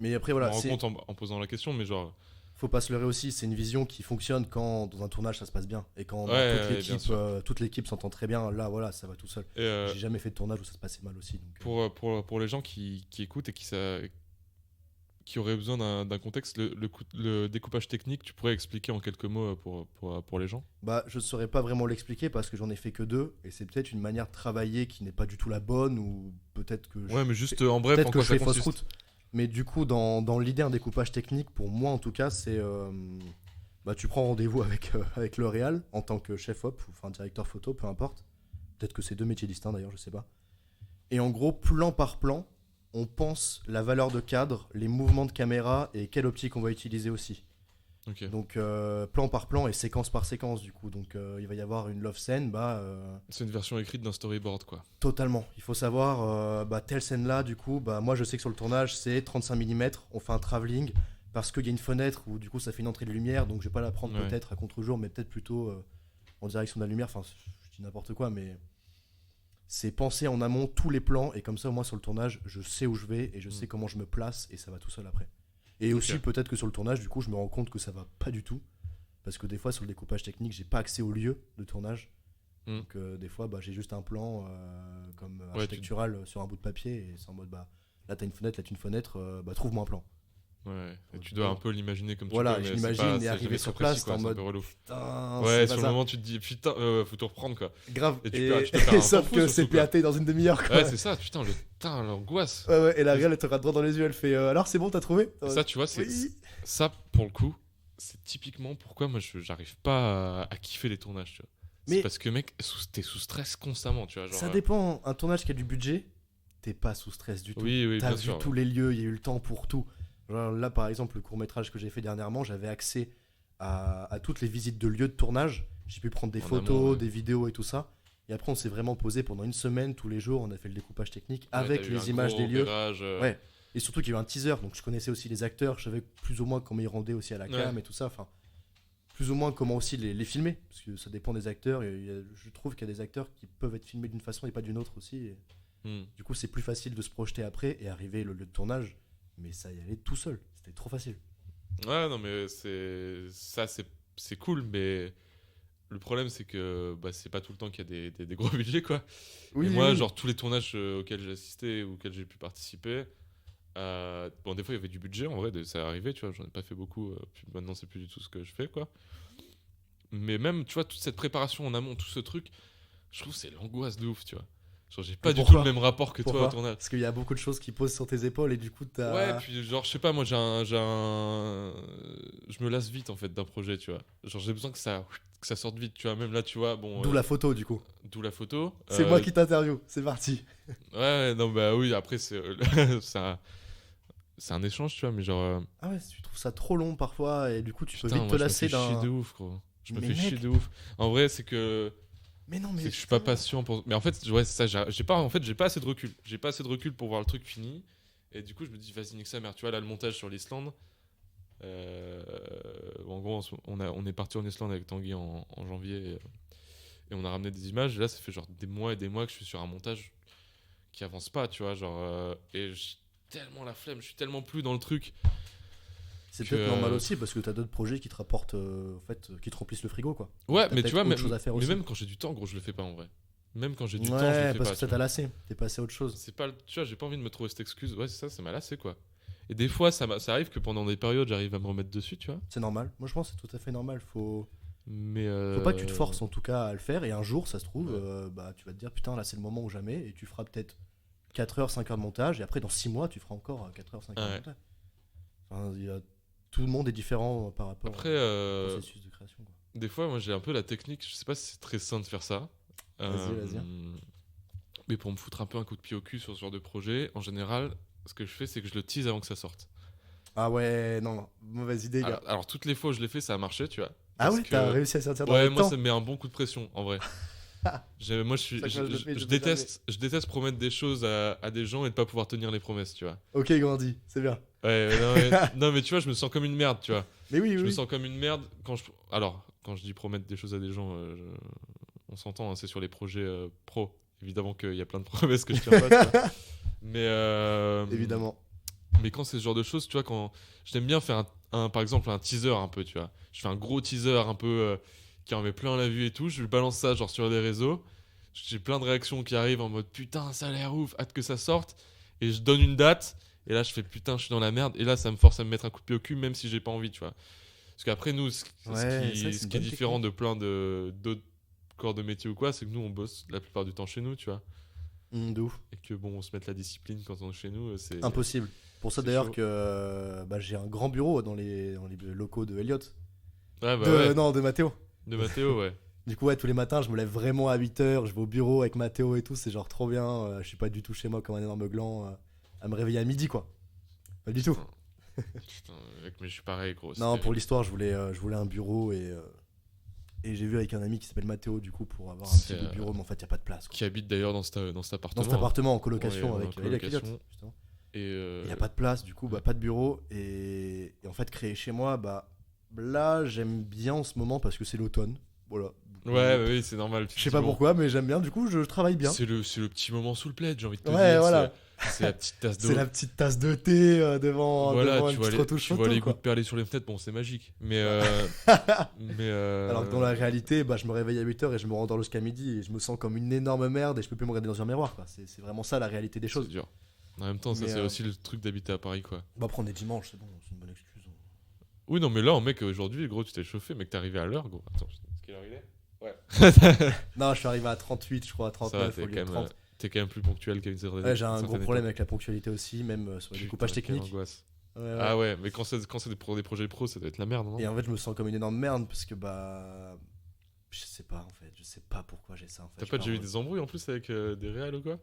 Mais après, Je m'en voilà, rends compte en posant la question, mais genre. faut pas se leurrer aussi. C'est une vision qui fonctionne quand dans un tournage ça se passe bien et quand Ouais, bah, ouais, bien sûr. toute l'équipe s'entend très bien. Là, voilà, ça va tout seul. Et J'ai jamais fait de tournage où ça se passait mal aussi. Donc, pour les gens qui écoutent et qui auraient besoin d'un contexte, le découpage technique, tu pourrais expliquer en quelques mots pour les gens? bah, je saurais pas vraiment l'expliquer parce que j'en ai fait que deux et c'est peut-être une manière de travailler qui n'est pas du tout la bonne ou peut-être que Ouais, mais juste en bref, peut-être en que quoi je ça fais fausse consiste? route. Mais du coup, dans l'idée, un découpage technique, pour moi en tout cas, c'est. Bah, tu prends rendez-vous avec le Réal en tant que chef op, ou enfin directeur photo, peu importe. Peut-être que c'est deux métiers distincts d'ailleurs, je sais pas. Et en gros, plan par plan, on pense la valeur de cadre, les mouvements de caméra et quelle optique on va utiliser aussi. Ok. Donc, plan par plan et séquence par séquence, du coup. Donc, il va y avoir une love scène, bah. C'est une version écrite d'un storyboard, quoi. Totalement. Il faut savoir, bah, telle scène-là, du coup, bah, moi je sais que sur le tournage, c'est 35 mm, on fait un travelling, parce qu'il y a une fenêtre où du coup ça fait une entrée de lumière, donc je vais pas la prendre Ouais. peut-être à contre-jour, mais peut-être plutôt en direction de la lumière, enfin je dis n'importe quoi, mais c'est penser en amont tous les plans, et comme ça au moins sur le tournage, je sais où je vais, et je sais comment je me place, et ça va tout seul après. Et aussi Ok. peut-être que sur le tournage, du coup, je me rends compte que ça va pas du tout, parce que des fois sur le découpage technique, j'ai pas accès au lieu de tournage. Hmm. Donc des fois, bah, j'ai juste un plan comme Ouais, architectural sur un bout de papier et c'est en mode bah là t'as une fenêtre, là t'as une fenêtre, bah trouve-moi un plan. Ouais. Et tu dois un Vraiment. peu l'imaginer comme tu Voilà, peux, je mais l'imagine et c'est arriver jamais sur très précis, place, t'es quoi. en C'est un mode peu relou. putain, Ouais, c'est pas sur le ça. moment, tu te dis, putain, faut tout reprendre, quoi. Grave. Et Et, tu peux faire un temps sauf fou, que c'est surtout, quoi. PAT dans une demi-heure quoi. Ouais, c'est ça, putain, l'angoisse. Ouais, ouais, et la réelle elle te regarde droit dans les yeux, elle fait alors c'est bon, t'as trouvé. Et ça, tu vois, Oui. ça, pour le coup, c'est typiquement pourquoi moi, j'arrive pas à kiffer les tournages, tu vois. C'est Mais parce que, mec, t'es sous stress constamment, tu vois. Genre, ça dépend. Un tournage qui a du budget, t'es pas sous stress du tout. oui, T'as bien vu sûr. tous les lieux, il y a eu le temps pour tout. Genre là, par exemple, le court métrage que j'ai fait dernièrement, j'avais accès à toutes les visites de lieux de tournage. J'ai pu prendre des En photos, amont, ouais. des vidéos et tout ça. Et après, on s'est vraiment posé pendant une semaine, tous les jours. On a fait le découpage technique Ouais, avec t'as eu les un images gros des lieux. repérage, Ouais. Et surtout qu'il y a eu un teaser, donc je connaissais aussi les acteurs. Je savais plus ou moins comment ils rendaient aussi à la cam Ouais. et tout ça. Enfin, plus ou moins comment aussi les filmer. Parce que ça dépend des acteurs. Je trouve qu'il y a des acteurs qui peuvent être filmés d'une façon et pas d'une autre aussi. Et Hmm. du coup, c'est plus facile de se projeter après et arriver le lieu de tournage. Mais ça y allait tout seul. C'était trop facile. Ouais, non, mais c'est cool, mais le problème, c'est que bah, c'est pas tout le temps qu'il y a des gros budgets, quoi. Oui, Et oui, moi, oui. genre, tous les tournages auxquels j'ai assisté ou auxquels j'ai pu participer, bon, des fois, il y avait du budget, en vrai, ça arrivait, tu vois, j'en ai pas fait beaucoup, puis maintenant, c'est plus du tout ce que je fais, quoi. Mais même, tu vois, toute cette préparation en amont, tout ce truc, je trouve que c'est l'angoisse de ouf, tu vois. Genre, j'ai pas du tout Pourquoi le même rapport que toi au Pourquoi tournage. Parce qu'il y a beaucoup de choses qui posent sur tes épaules et du coup, Ouais, puis genre, je sais pas, moi, je me lasse vite, en fait, d'un projet, tu vois. Genre, j'ai besoin que ça sorte vite, tu vois. Même là, tu vois, bon... D'où la photo, du coup. D'où la photo. C'est moi qui t'interview, c'est parti. Ouais, non, bah oui, après, c'est c'est un échange, tu vois, mais genre... Ah ouais, tu trouves ça trop long parfois et du coup, tu peux putain, vite te moi, je me lasser fais chier d'un... de ouf, gros. Je me Mais fais chier mec. de ouf. En vrai, c'est que... Mais non, C'est mais que je suis pas putain. patient pour. Mais en fait, ouais, c'est ça. J'ai pas, en fait, j'ai pas assez de recul. J'ai pas assez de recul pour voir le truc fini. Et du coup, je me dis, vas-y, nique sa mère. Tu vois, là, le montage sur l'Islande. En gros, on est parti en Islande avec Tanguy en janvier. Et on a ramené des images. Et là, ça fait genre des mois et des mois que je suis sur un montage qui avance pas, tu vois. Genre, et j'ai tellement la flemme. Je suis tellement plus dans le truc. C'est que, peut-être normal aussi parce que t'as d'autres projets qui te rapportent, en fait, qui te remplissent le frigo, quoi. Ouais, T'as mais peut-être tu vois, autre chose à faire mais aussi. même quand j'ai du temps, gros, je le fais pas en vrai. Même quand j'ai du temps, je le Ouais, fais parce pas. que ça Tu t'a vois. lassé. T'es passé à autre chose. C'est pas, tu vois, j'ai pas envie de me trouver cette excuse. Ouais, c'est ça m'a lassé, quoi. Et des fois, ça arrive que pendant des périodes, j'arrive à me remettre dessus, tu vois. C'est normal. Moi, je pense que c'est tout à fait normal. Mais Faut pas que tu te forces en tout cas à le faire. Et un jour, ça se trouve, Ouais. bah, tu vas te dire putain, là c'est le moment ou jamais. Et tu feras peut-être 4 heures, 5 heures de montage. Et après, dans 6 mois, tu feras encore 4 heures, 5 heures de Ouais. montage. Enfin, tout le monde est différent par rapport Après, au processus de création, quoi. des fois, moi, j'ai un peu la technique. Je sais pas si c'est très sain de faire ça. Vas-y. Mais pour me foutre un peu un coup de pied au cul sur ce genre de projet, en général, ce que je fais, c'est que je le tease avant que ça sorte. Ah ouais, non, mauvaise idée, gars. Alors, toutes les fois où je l'ai fait, ça a marché, tu vois. Ah Parce ouais, que- t'as réussi à sortir dans Ouais, le moi, temps. ça me met un bon coup de pression, en vrai. Moi, C'est ça que moi, je le fais, je je le fais déteste promettre des choses à des gens et de pas pouvoir tenir les promesses, tu vois. Ok, grandi, c'est bien. Ouais, non, mais tu vois, je me sens comme une merde, tu vois. Mais oui, Je me oui. sens comme une merde Alors, quand je dis promettre des choses à des gens, on s'entend, hein, c'est sur les projets pro. Évidemment qu'il y a plein de promesses que je tiens pas, tu vois. Mais, Évidemment. mais quand c'est ce genre de choses, tu vois, quand j'aime bien faire par exemple un teaser un peu, tu vois. Je fais un gros teaser un peu qui en met plein la vue et tout. Je balance ça genre sur les réseaux. J'ai plein de réactions qui arrivent en mode putain, ça a l'air ouf, hâte que ça sorte. Et je donne une date. Et là, je fais putain, je suis dans la merde. Et là, ça me force à me mettre un coup de pied au cul, même si j'ai pas envie, tu vois. Parce qu'après, nous, ce Ouais, c'est vrai que c'est qui une est bonne différent de plein d'autres corps de métier ou quoi, c'est que nous, on bosse la plupart du temps chez nous, tu vois. De ouf. Et que bon, on se mette la discipline quand on est chez nous, c'est Impossible. Pour ça c'est d'ailleurs chaud. que bah, j'ai un grand bureau dans les locaux de Elliott. Ouais, bah ouais. Non, de Mathéo. De Mathéo, ouais. Du coup, ouais, tous les matins, je me lève vraiment à 8h, je vais au bureau avec Mathéo et tout, c'est genre trop bien. Je suis pas du tout chez moi comme un énorme gland à me réveiller à midi, quoi. Pas du tout. Putain, mec, mais je suis pareil, gros. Non, c'est pour l'histoire, je voulais un bureau et j'ai vu avec un ami qui s'appelle Mathéo, du coup, pour avoir un petit bout de bureau, mais en fait, y a pas de place, quoi. qui habite d'ailleurs dans cet appartement. Dans cet appartement en colocation Ouais, avec en Elliott, colocation. justement. Et Il n'y a pas de place, du coup, bah, pas de bureau. Et en fait, créer chez moi, bah, là, j'aime bien en ce moment parce que c'est l'automne. Voilà. Ouais, oui, c'est normal. Je sais pas pourquoi, mais j'aime bien. Du coup, je travaille bien. C'est le petit moment sous le plaid, j'ai envie de te Ouais, dire. voilà. C'est la petite tasse d'eau. C'est la petite tasse de thé devant Voilà, une tu vois petite retouche tu vois photo, les quoi. gouttes perler sur les fenêtres, bon, c'est magique. Mais. Alors que dans la réalité, bah, je me réveille à 8h et je me rendors jusqu'à midi et je me sens comme une énorme merde et je peux plus me regarder dans un miroir, quoi. C'est vraiment ça la réalité des c'est choses. dur. En même temps, ça, Mais, c'est aussi le truc d'habiter à Paris, quoi. Bah, prendre des dimanches, c'est bon, c'est une bonne excuse. Oui, non, mais là, mec, aujourd'hui, gros, tu t'es chauffé, mec, t'es arrivé à l'heure, gros. Attends, quelle heure il est? Ouais. Non, je suis arrivé à 38, je crois, à Ça va, 39 au lieu de 30. t'es quand même plus ponctuel qu'à une certaine Ouais, j'ai un certaine gros problème époque. avec la ponctualité aussi, même sur les Putain, découpages quelle techniques. angoisse. Ouais. Ah ouais, mais quand c'est pour des projets pro, ça doit être la merde, non? Et en fait, je me sens comme une énorme merde parce que bah. Je sais pas en fait, je sais pas pourquoi j'ai ça en fait. T'as pas déjà eu des embrouilles en plus avec des réals ou quoi?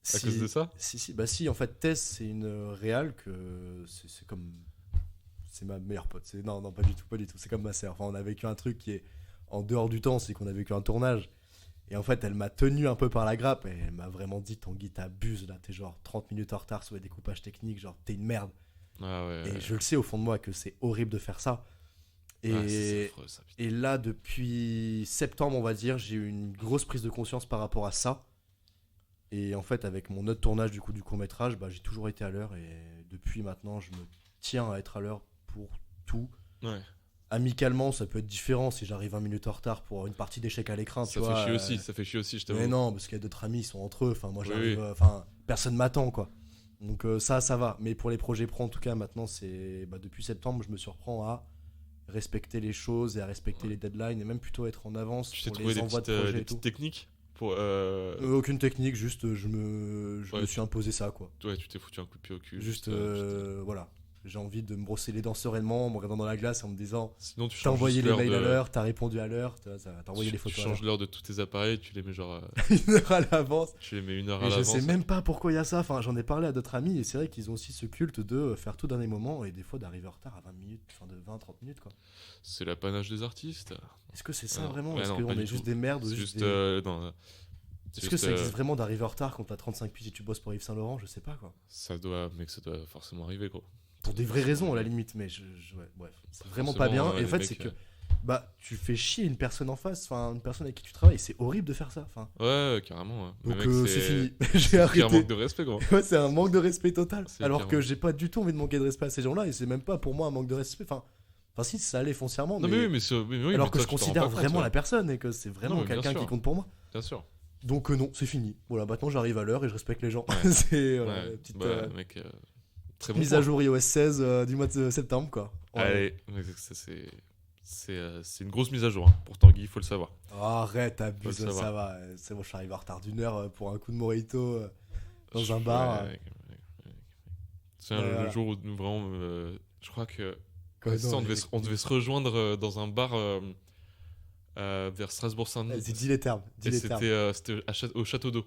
Si, cause de ça? si, bah si, en fait, Tess, c'est une réal que c'est comme. C'est ma meilleure pote. Non, pas du tout, pas du tout. C'est comme ma sœur. Enfin, on a vécu un truc qui est en dehors du temps, c'est qu'on a vécu un tournage. Et en fait, elle m'a tenu un peu par la grappe et elle m'a vraiment dit Tanguy, t'abuses là, t'es genre 30 minutes en retard sur les découpages techniques, genre t'es une merde. Ah ouais. Et je le sais au fond de moi que c'est horrible de faire ça. Et, c'est affreux, ça, putain. et là, depuis septembre, on va dire, j'ai eu une grosse prise de conscience par rapport à ça. Et en fait, avec mon autre tournage du coup du court-métrage, bah, j'ai toujours été à l'heure. Et depuis maintenant, je me tiens à être à l'heure pour tout. Ouais. Amicalement, ça peut être différent si j'arrive 20 minutes en retard pour une partie d'échec à l'écran. Ça fait chier aussi, je t'avoue. Mais non, parce qu'il y a d'autres amis, ils sont entre eux. Enfin, moi, Oui, j'arrive. oui. Enfin, personne m'attend, quoi. Donc ça va. Mais pour les projets pro, en tout cas, maintenant, c'est depuis septembre, je me surprends à respecter les choses et à respecter les deadlines et même plutôt être en avance Tu t'es pour trouvé les des envois petites, de projets des et tout. petites techniques pour. Aucune technique, juste je me Ouais, suis imposé ça, quoi. Ouais, tu t'es foutu un coup de pied au cul. Juste, juste. voilà. J'ai envie de me brosser les dents sereinement en me regardant dans la glace et en me disant Sinon, tu t'as changes envoyé juste les l'heure mails à de. l'heure, t'as répondu à l'heure, t'as envoyé les Tu photos à changes l'heure. l'heure de tous tes appareils, tu les mets genre. Une heure à l'avance. Tu les mets une heure Et à je l'avance. sais même pas pourquoi il y a ça. Enfin, j'en ai parlé à d'autres amis et c'est vrai qu'ils ont aussi ce culte de faire tout dernier moment et des fois d'arriver en retard à 20 minutes, enfin de 20-30 minutes, quoi. C'est l'apanage des artistes. Est-ce que c'est ça Non, vraiment? ouais, Est-ce non, qu'on pas du est juste tout. des merdes ou C'est juste juste. des... Non, c'est Est-ce que juste, ça existe vraiment d'arriver en retard quand t'as 35 piges et tu bosses pour Yves Saint Laurent? Je sais pas, quoi. ça doit forcément arriver, gros. Pour des vraies raisons à la limite, mais ouais, bref. C'est vraiment pas bien. Forcément, Et en les fait, mecs, c'est que bah tu fais chier une personne en face, enfin une personne avec qui tu travailles. C'est horrible de faire ça. Enfin, Ouais, carrément. Ouais. Mais donc mec, c'est fini. J'ai Pire arrêté. manque de respect, gros. Ouais, c'est un manque de respect total. C'est Alors pire que manque. j'ai pas du tout envie de manquer de respect à ces gens-là et c'est même pas pour moi un manque de respect. Enfin si, ça allait foncièrement. Non, mais oui, mais, oui, alors mais que toi, je tu t'en rends considère pas compte, vraiment ouais. la personne et que c'est vraiment Non, mais bien quelqu'un sûr. qui compte pour moi. Bien sûr. Donc non, c'est fini. Voilà, maintenant j'arrive à l'heure et je respecte les gens. Ouais. C'est voilà, Ouais, petite bah, mec, très bon mise point. à jour iOS 16 du mois de septembre, quoi. Ouais. Allez, mec, ça, c'est une grosse mise à jour. Hein. Pour Tanguy, il faut le savoir. Arrête, abuse, Faut le ça savoir. va. C'est bon, je suis arrivé en retard d'une heure pour un coup de mojito dans un Ouais, bar. mec. C'est Ouais, le voilà. jour où nous, vraiment, je crois que Quoi, ça, non, on devait se rejoindre dans un bar vers Strasbourg-Saint-Denis. Vas-y, dis les termes. Dis Et les termes. c'était au Château d'Eau.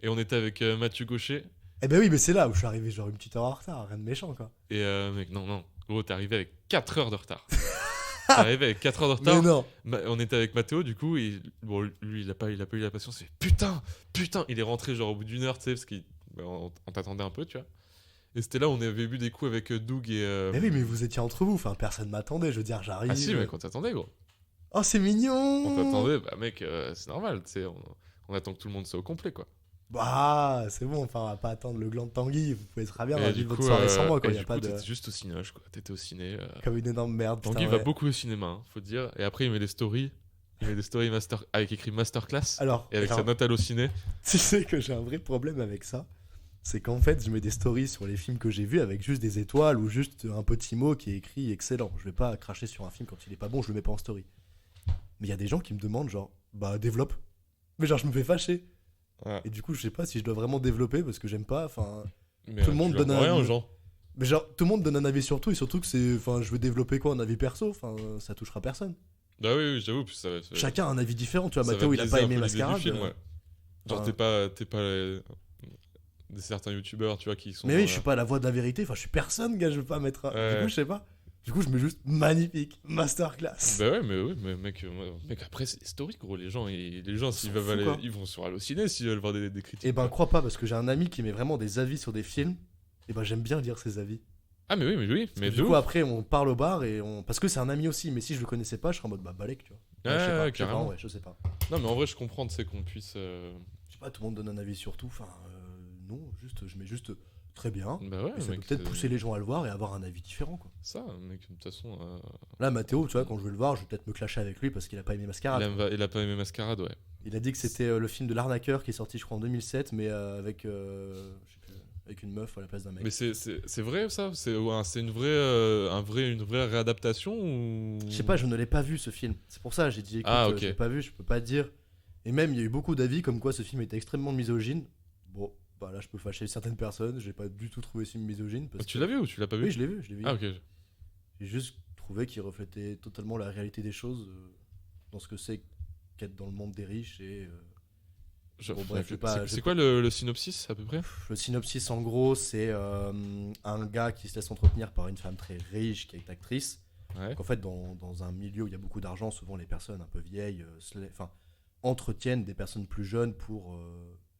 Et on était avec Mathieu Gaucher. Eh ben oui, mais c'est là où je suis arrivé genre une petite heure en retard, rien de méchant, quoi. Et mec, non. Gros, t'es arrivé avec 4 heures de retard. T'es arrivé avec 4 heures de retard. Mais non. On était avec Mathéo, du coup, et bon, lui, il a pas eu la patience. Il fait putain. Il est rentré genre au bout d'une heure, tu sais, parce qu'on t'attendait un peu, tu vois. Et c'était là où on avait bu des coups avec Doug et. Mais oui, mais vous étiez entre vous, enfin personne m'attendait, je veux dire, j'arrive. Ah si, mec, on t'attendait, gros. Oh, c'est mignon. On t'attendait, bah mec, c'est normal, tu sais, on attend que tout le monde soit au complet, quoi. Bah, c'est bon, enfin, on va pas attendre le gland de Tanguy, vous pouvez très bien Et vivre votre soirée sans moi, quoi, et y a du pas coup, de. t'étais juste au cinoche, quoi. T'étais au ciné. Comme une énorme merde. Tanguy putain, va ouais. beaucoup au cinéma, hein, faut te dire. Et après, il met des stories. Avec écrit Masterclass. Alors, Et avec sa note ciné. tu sais que j'ai un vrai problème avec ça. C'est qu'en fait, je mets des stories sur les films que j'ai vus avec juste des étoiles ou juste un petit mot qui est écrit excellent. Je vais pas cracher sur un film quand il est pas bon, je le mets pas en story. Mais il y a des gens qui me demandent, genre, bah développe. Mais genre, je me fais fâcher. Ouais. Et du coup, je sais pas si je dois vraiment développer parce que j'aime pas. Enfin, Mais Tout le monde tu leur donne dois un rien aux avis. gens. mais genre, tout le monde donne un avis sur tout et surtout que c'est. Enfin, je veux développer quoi, un avis perso. Enfin, ça touchera personne. Bah oui, j'avoue. Puis ça, Chacun a un avis différent. Tu vois, ça Mathéo, va il a biaiser pas un aimé peu l'idée du Mascarade. film, ouais. Genre, Enfin, t'es pas des certains youtubeurs, tu vois, qui sont. Mais oui, je suis pas la voix de la vérité. Enfin, je suis personne, gars. Je veux pas mettre. Du Ouais. coup, je sais pas. Du coup, je mets juste magnifique, masterclass. Bah ouais, mais mec, après, c'est des stories, gros. Les gens, s'ils s'en veulent foutent, aller, quoi. ils vont sur Allociné s'ils veulent voir des critiques. Et ben, quoi. crois pas, parce que j'ai un ami qui met vraiment des avis sur des films. Et ben, j'aime bien lire ses avis. Ah, mais oui, mais Du de coup, ouf. après, on parle au bar et on. Parce que c'est un ami aussi, mais si je le connaissais pas, je serais en mode bah, balèque, tu vois. Ouais, je sais pas, ouais, je sais pas, carrément. ouais, je sais pas. Non, mais en vrai, je comprends, tu sais, qu'on puisse. Je sais pas, tout le monde donne un avis sur tout. Enfin, non, juste, je mets juste très bien. Bah ouais, Et ça mec, peut peut-être c'est- pousser les gens à le voir et avoir un avis différent, quoi. Ça, mec, de toute façon. Là, Mathéo, tu vois, quand je vais le voir, je vais peut-être me clasher avec lui parce qu'il a pas aimé Mascarade. Il a pas aimé Mascarade, ouais. Il a dit que c'était le film de l'arnaqueur qui est sorti, je crois, en 2007, mais avec, je sais plus, avec une meuf à la place d'un mec. Mais c'est vrai, ça? C'est une vraie réadaptation ou. Je sais pas, je ne l'ai pas vu ce film. C'est pour ça, j'ai dit, écoute, Ah, ok. je l'ai pas vu, je peux pas te dire. Et même, il y a eu beaucoup d'avis comme quoi ce film était extrêmement misogyne. Bon, bah là, je peux fâcher certaines personnes. J'ai pas du tout trouvé ce film misogyne. Parce Tu que- l'as vu ou tu l'as pas vu? Oui, je l'ai vu, je l'ai vu. Ah, ok. J'ai juste trouvé qu'il reflétait totalement la réalité des choses dans ce que c'est qu'être dans le monde des riches et. Bon, bref, je vais pas- je C'est vais quoi le synopsis à peu près? Le synopsis, en gros, c'est un gars qui se laisse entretenir par une femme très riche qui est actrice. Ouais. Donc, en fait, dans un milieu où il y a beaucoup d'argent, souvent les personnes un peu vieilles entretiennent des personnes plus jeunes pour.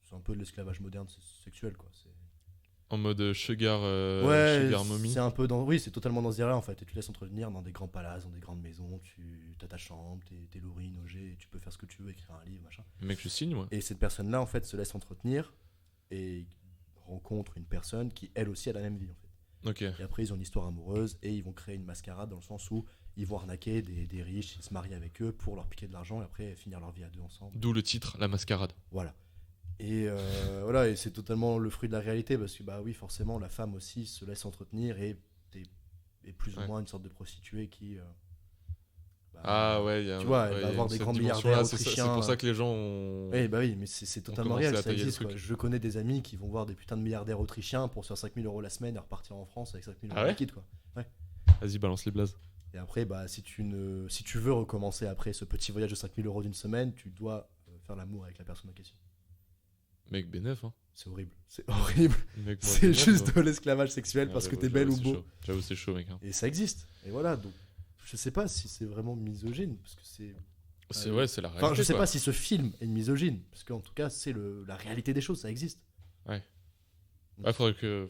C'est un peu de l'esclavage moderne sexuel, quoi. En mode sugar Ouais, mommy. c'est un peu dans. Oui, c'est totalement dans ce délire-là en fait. Et tu te laisses entretenir dans des grands palaces, dans des grandes maisons. Tu as ta chambre, t'es lourri, logé, tu peux faire ce que tu veux, écrire un livre, machin. Mec, je signe, moi. Et cette personne-là, en fait, se laisse entretenir et rencontre une personne qui, elle aussi, a la même vie, en fait. Ok. Et après, ils ont une histoire amoureuse et ils vont créer une mascarade dans le sens où ils vont arnaquer des riches, ils se marient avec eux pour leur piquer de l'argent et après finir leur vie à deux ensemble. D'où le titre, La Mascarade. Voilà. Et voilà, et c'est totalement le fruit de la réalité parce que, bah oui, forcément, la femme aussi se laisse entretenir et est plus ou Ouais. moins une sorte de prostituée Ah ouais, tu vois, elle ouais, va y a avoir cette des grands dimension-là, milliardaires c'est autrichiens. pour ça que les gens ont. Oui, bah oui, mais c'est totalement commencé réel, à ça tailler le existe. truc. Quoi. Je connais des amis qui vont voir des putains de milliardaires autrichiens pour se faire 5 000 € la semaine et repartir en France avec 5 000 Ah € ouais liquide. Quoi. Ouais. Vas-y, balance les blazes. Et après, bah, si tu veux recommencer après ce petit voyage de 5 000 € d'une semaine, tu dois faire l'amour avec la personne en question. Mec, bénef, hein. C'est horrible. C'est horrible. Mec, moi, C'est bénef, juste moi. de l'esclavage sexuel Ah, parce que j'avoue, t'es belle ou c'est beau. chaud. J'avoue, c'est chaud, mec. Hein. Et ça existe. Et voilà, donc je sais pas si c'est vraiment misogyne. Parce que c'est. Ouais, c'est la réalité. Enfin, je sais quoi. pas si ce film est misogyne. Parce qu'en tout cas, c'est la réalité des choses, ça existe. Ouais, faudrait que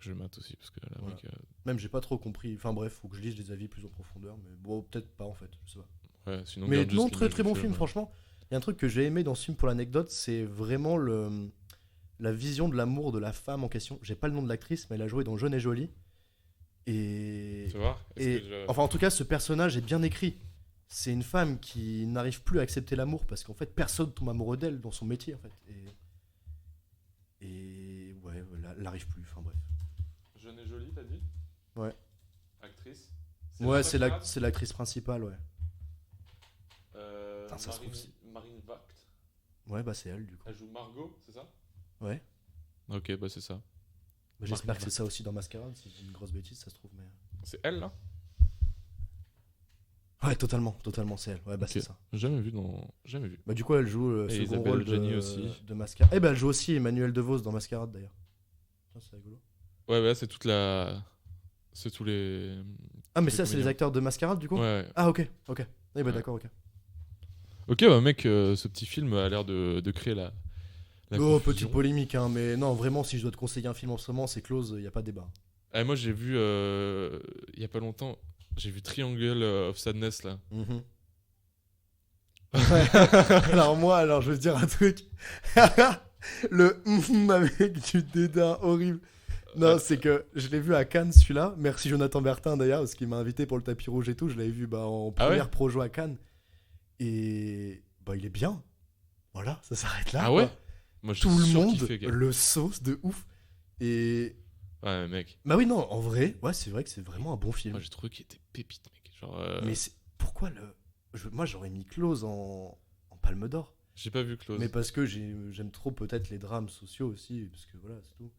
je le mate aussi. Parce que là, Voilà. mec. Même j'ai pas trop compris. Enfin bref, faut que je lise des avis plus en profondeur. Mais bon, peut-être pas en fait. Je sais pas. Ouais, sinon, Mais garde juste non, très l'image très du bon film, franchement. Il y a un truc que j'ai aimé dans ce film pour l'anecdote, c'est vraiment la vision de l'amour de la femme en question. J'ai pas le nom de l'actrice, mais elle a joué dans Jeune et Jolie. Et, Tu vois enfin, en tout cas, ce personnage est bien écrit. C'est une femme qui n'arrive plus à accepter l'amour parce qu'en fait, personne tombe amoureux d'elle dans son métier, en fait. Et ouais, elle n'arrive plus. Enfin bref. Jeune et jolie, t'as dit Ouais. Actrice Ouais, c'est l'actrice principale, ouais. Marine, ça se trouve, c'est- Marine Vact. Ouais, bah c'est elle du coup. Elle joue Margot, c'est ça Ouais. Ok, bah c'est ça. Bah, j'espère que c'est ça aussi dans Masquerade. Si j'ai une grosse bêtise, ça se trouve. Mais... C'est elle, là Ouais, totalement, c'est elle. Ouais, bah Ok. c'est ça. Jamais vu. Bah du coup, elle joue le Et second Isabelle rôle Adjani aussi. de Masquerade. Eh ben, elle joue aussi Emmanuel DeVos dans Masquerade d'ailleurs. Ça, c'est rigolo. Ouais, c'est toute la. C'est tous les. Ah, mais Les ça, c'est les comédiens. acteurs de Masquerade du coup. Ouais. Ah, ok. Eh ben, Ouais. d'accord, ok. Ok, bah mec, ce petit film a l'air de créer la Oh, confusion. petite polémique, hein, mais non, vraiment, si je dois te conseiller un film en ce moment, c'est Close, il y a pas de débat. Ah, moi, j'ai vu, il y a pas longtemps, j'ai vu Triangle of Sadness, là. Mhm. Alors, je vais te dire un truc. Le avec du dédain horrible. Non, c'est que je l'ai vu à Cannes celui-là. Merci Jonathan Bertin d'ailleurs, parce qu'il m'a invité pour le tapis rouge et tout. Je l'avais vu en Ah ouais première projo à Cannes. Et bah, il est bien. Voilà, ça s'arrête là. Ah ouais quoi. Moi, j'ai Tout le monde surkiffé, gars. le sauce de ouf. Et Ouais, mec. bah oui, non, en vrai, ouais, c'est vrai que c'est vraiment un bon film. Moi, j'ai trouvé qu'il était pépite, mec. Genre, Mais pourquoi moi j'aurais mis Close en Palme d'Or. j'ai pas vu Close. Mais parce que j'aime trop peut-être les drames sociaux aussi, parce que voilà, c'est tout.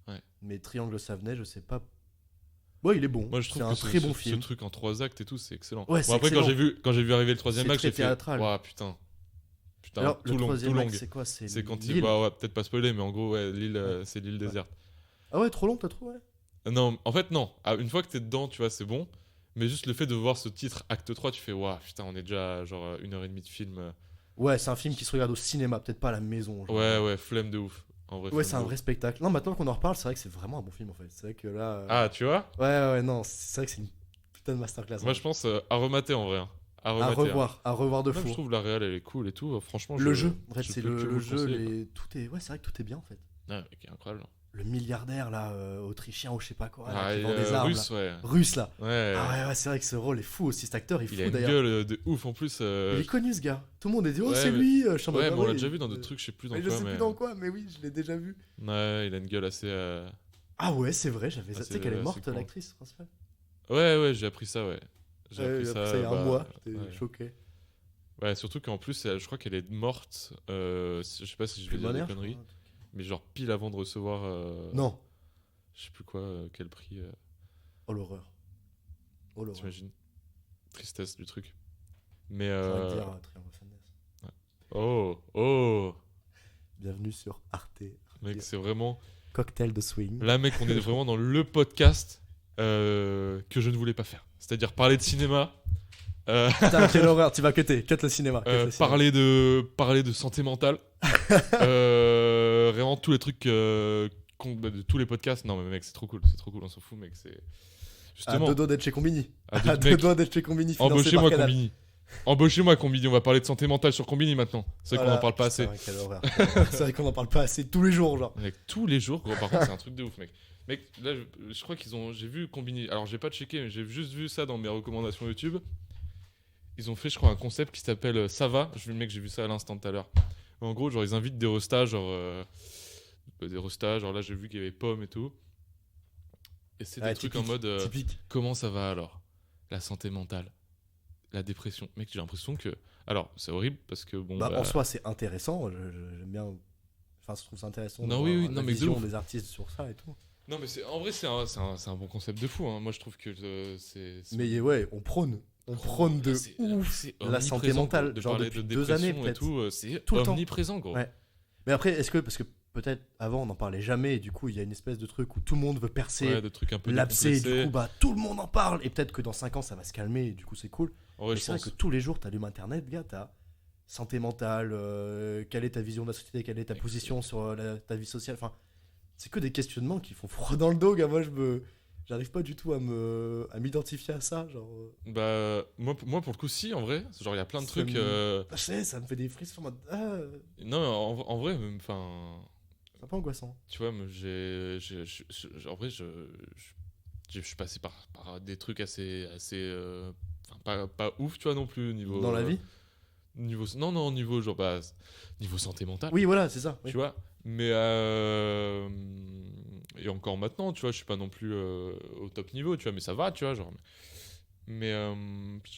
Ouais. Mais Triangle Savenay, je sais pas. Ouais, il est bon. Moi, je trouve c'est que un très bon ce film. truc en 3 actes et tout, c'est excellent. Ouais, Bon, c'est après, excellent. quand j'ai vu arriver le troisième C'est acte, très j'ai fait. théâtral. Ouah, putain. Alors, tout le long, troisième tout long. acte, c'est quoi? C'est quand il l'île. va, ouais, peut-être pas spoiler, mais en gros, ouais, l'île, Ouais. c'est l'île Ouais. déserte. Ah ouais, trop long, t'as trouvé? Non, en fait, non. Ah, une fois que t'es dedans, tu vois, c'est bon. Mais juste le fait de voir ce titre, acte 3, tu fais, waouh, putain, on est déjà genre 1h30 de film. Ouais, c'est un film qui se regarde au cinéma, peut-être pas à la maison. genre. Ouais, flemme de ouf. En vrai, Ouais, flemme c'est de un ouf. vrai spectacle. Non, maintenant qu'on en reparle, c'est vrai que c'est vraiment un bon film en fait. C'est vrai que là. Ah, tu vois Ouais, non, c'est vrai que c'est une putain de masterclass. Moi, je pense à remater en vrai. Hein. À à remater. revoir de Même, fou. je trouve la réal, elle est cool et tout. Franchement, Le je- jeu, en fait, je c'est peux que vous le jeu, conseiller, tout est. Ouais, c'est vrai que tout est bien en fait. quoi. Ouais, mec, incroyable. Le milliardaire là, autrichien ou je sais pas quoi, là, Ah, qui vend des armes. russe, là. ouais. Russe là. Ouais. Ah ouais, c'est vrai que ce rôle est fou aussi. Cet acteur est Il fou a une d'ailleurs. gueule de ouf en plus. Il est connu ce gars. Tout le monde a dit oh Ouais, c'est mais- lui. Je suis en mode, Ouais, ah mais on l'a oui, déjà vu dans d'autres trucs, je sais plus dans mais je quoi. sais Mais plus dans quoi, mais oui, je l'ai déjà vu. ouais, il a une gueule assez. Ah ouais, c'est vrai, Ah, tu sais c'est- qu'elle est c'est morte cool. l'actrice principale. Ouais, j'ai appris ça, ouais. J'ai Ouais, appris j'ai ça. appris ça il y a un bah, mois. J'étais ouais. choqué. Ouais, surtout qu'en plus, je crois qu'elle est morte. Je sais pas si je vais dire des Pulmonaire, je conneries, crois. mais genre pile avant de recevoir. Non. Je sais plus quoi, quel prix. Oh l'horreur. Oh l'horreur. T'imagines Tristesse du truc. Mais. J'aurais dû dire Triangle Sadness. Oh Bienvenue sur Arte. Mec, c'est vraiment. Cocktail de swing. Là, mec, on est vraiment dans le podcast que je ne voulais pas faire. C'est-à-dire parler de cinéma. Putain, quelle horreur, tu vas cutter. Cut le cinéma. cut le cinéma. parler de santé mentale. Vraiment tous les trucs de tous les podcasts. Non mais mec, c'est trop cool, on s'en fout mec, c'est À justement deux doigts d'être chez Combini. à deux- À deux mec, doigts d'être chez Combini. financé embauchez-moi par Canal. Combini. Embauchez-moi Combini, on va parler de santé mentale sur Combini maintenant. C'est vrai qu'on Voilà. en parle pas assez. Putain, quelle horreur. C'est vrai qu'on en parle pas assez tous les jours, genre. Mec, tous les jours, gros, par contre, c'est un truc de ouf, mec. Mec, là, je crois j'ai vu Combini. Alors, j'ai pas checké, mais j'ai juste vu ça dans mes recommandations YouTube. Ils ont fait, je crois, un concept qui s'appelle Ça va. Mec, j'ai vu ça à l'instant tout à l'heure. En gros, genre, ils invitent des restas, genre là, j'ai vu qu'il y avait Pomme et tout. Et c'est des Ouais, trucs typique, en mode Typique. comment ça va alors la santé mentale. la dépression. Mec, j'ai l'impression que. Alors, c'est horrible parce que bon. En soi, c'est intéressant. J'aime bien. Enfin, je trouve ça intéressant de Non, voir oui, la mais de vision ouf. des artistes sur ça et tout. Non, mais en vrai, c'est un bon concept de fou. Hein. Moi, je trouve que Mais ouais, on prône. On prône de ouf c'est la santé omniprésent, mentale. gros. De Genre parler depuis de 2 années, dépression et peut-être. tout, c'est Tout le temps. omniprésent, gros. Ouais. Mais après, parce que peut-être avant, on n'en parlait jamais, et du coup, il y a une espèce de truc où tout le monde veut percer, Ouais, de trucs un peu l'abcès, et du décomplexés. coup, tout le monde en parle. Et peut-être que dans 5 ans, ça va se calmer, et du coup, c'est cool. En vrai, Mais je c'est vrai pense. que tous les jours, t'allumes Internet, gars, t'as santé mentale, quelle est ta vision de la société, quelle est ta position sur ta vie sociale. Enfin, c'est que des questionnements qui font froid dans le dos, gars. J'arrive pas du tout à m'identifier à ça. Genre, Bah, moi, pour le coup, si, en vrai. Genre, il y a plein de Ça trucs. je sais, ça me fait des frissons en mode. Ah, Non, mais en vrai, enfin. c'est un peu angoissant. Tu vois, moi, en vrai, je suis passé par des trucs assez enfin, pas ouf, tu vois, non plus, niveau. Dans la vie. Non, niveau, genre, niveau santé mentale, Oui, voilà, c'est ça. Oui. tu vois. Mais. Et encore maintenant, tu vois, je suis pas non plus au top niveau, tu vois, mais ça va, tu vois, genre. Mais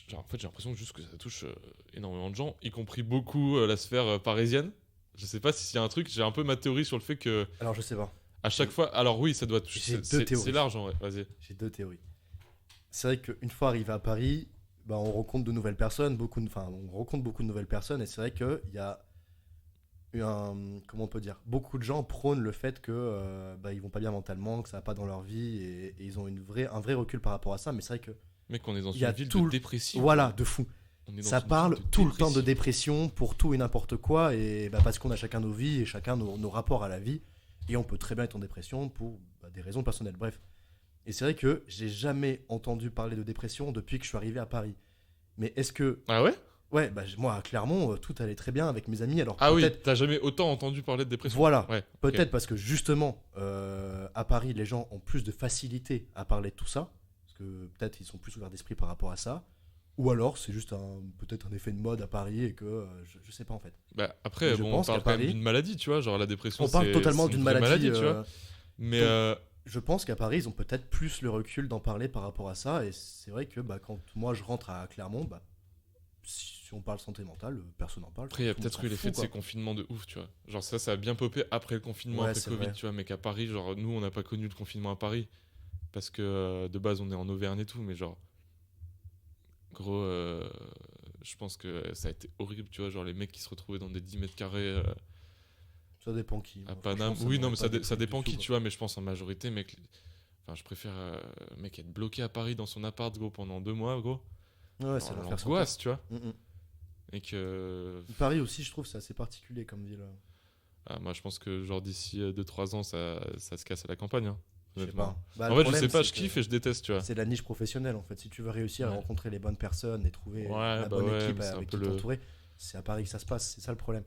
genre, en fait, j'ai l'impression juste que ça touche énormément de gens, y compris beaucoup la sphère parisienne. Je sais pas s'il y a un truc, j'ai un peu ma théorie sur le fait que Alors, je sais pas. à chaque fois, alors oui, ça doit J'ai toucher. deux C'est théories. large en vrai, vas-y. J'ai 2 théories. C'est vrai qu'une fois arrivé à Paris, on rencontre de nouvelles personnes, on rencontre beaucoup de nouvelles personnes, et c'est vrai qu'il y a comment on peut dire, beaucoup de gens prônent le fait que ils vont pas bien mentalement, que ça va pas dans leur vie, et ils ont un vrai recul par rapport à ça. Mais c'est vrai que Mec, on est dans il y a une ville tout de le- dépressif. voilà, de fou. On est dans Ça une parle ville de tout le temps de dépressif. dépression pour tout et n'importe quoi, et parce qu'on a chacun nos vies et chacun nos rapports à la vie, et on peut très bien être en dépression pour des raisons personnelles. Bref. Et c'est vrai que j'ai jamais entendu parler de dépression depuis que je suis arrivé à Paris. Mais est-ce que. Ah ouais? Ouais, moi à Clermont, tout allait très bien avec mes amis. Alors Ah oui, peut-être. t'as jamais autant entendu parler de dépression. Voilà. Ouais, ok. Peut-être parce que justement, à Paris, les gens ont plus de facilité à parler de tout ça. Parce que peut-être ils sont plus ouverts d'esprit par rapport à ça. Ou alors c'est juste peut-être un effet de mode à Paris et que je sais pas en fait. Bah, après, Mais je bon, on pense parle qu'à quand même Paris- d'une maladie, tu vois, genre la dépression. On parle c'est- totalement c'est d'une une vraie maladie. tu vois. Mais donc- Je pense qu'à Paris, ils ont peut-être plus le recul d'en parler par rapport à ça. Et c'est vrai que quand moi je rentre à Clermont, si on parle santé mentale, personne n'en parle. après, il y a Tout le monde peut-être s'en eu l'effet fout, de ces quoi. confinements de ouf, tu vois. Genre ça a bien popé après le confinement, Ouais, après c'est Covid, vrai. tu vois. Mais qu'à Paris, genre, nous, on n'a pas connu le confinement à Paris. Parce que de base, on est en Auvergne et tout, mais genre. Gros, je pense que ça a été horrible, tu vois. Genre, les mecs qui se retrouvaient dans des 10 mètres carrés Ça dépend qui. à Moi, Paname. franchement, Oui, non, m'aurait mais pas ça déplu dépend du tout, qui, quoi. tu vois. Mais je pense en majorité, mec. Enfin, je préfère, mec, être bloqué à Paris dans son appart, gros, pendant 2 mois, gros. Ouais, Genre, c'est l'enfer sur l'angoisse, tu vois. terre. Et que. Paris aussi, je trouve, c'est assez particulier comme ville. Ah, moi, je pense que, genre, d'ici 2-3 ans, ça se casse à la campagne, hein, Je sais honnêtement. pas. En Le fait, je problème, sais pas, c'est je que kiffe et je déteste, tu vois. c'est la niche professionnelle en fait. Si tu veux réussir à Ouais. rencontrer les bonnes personnes et trouver Ouais, la bah bonne ouais, équipe mais c'est un avec peu qui le- t'entourer, c'est à Paris que ça se passe. C'est ça le problème.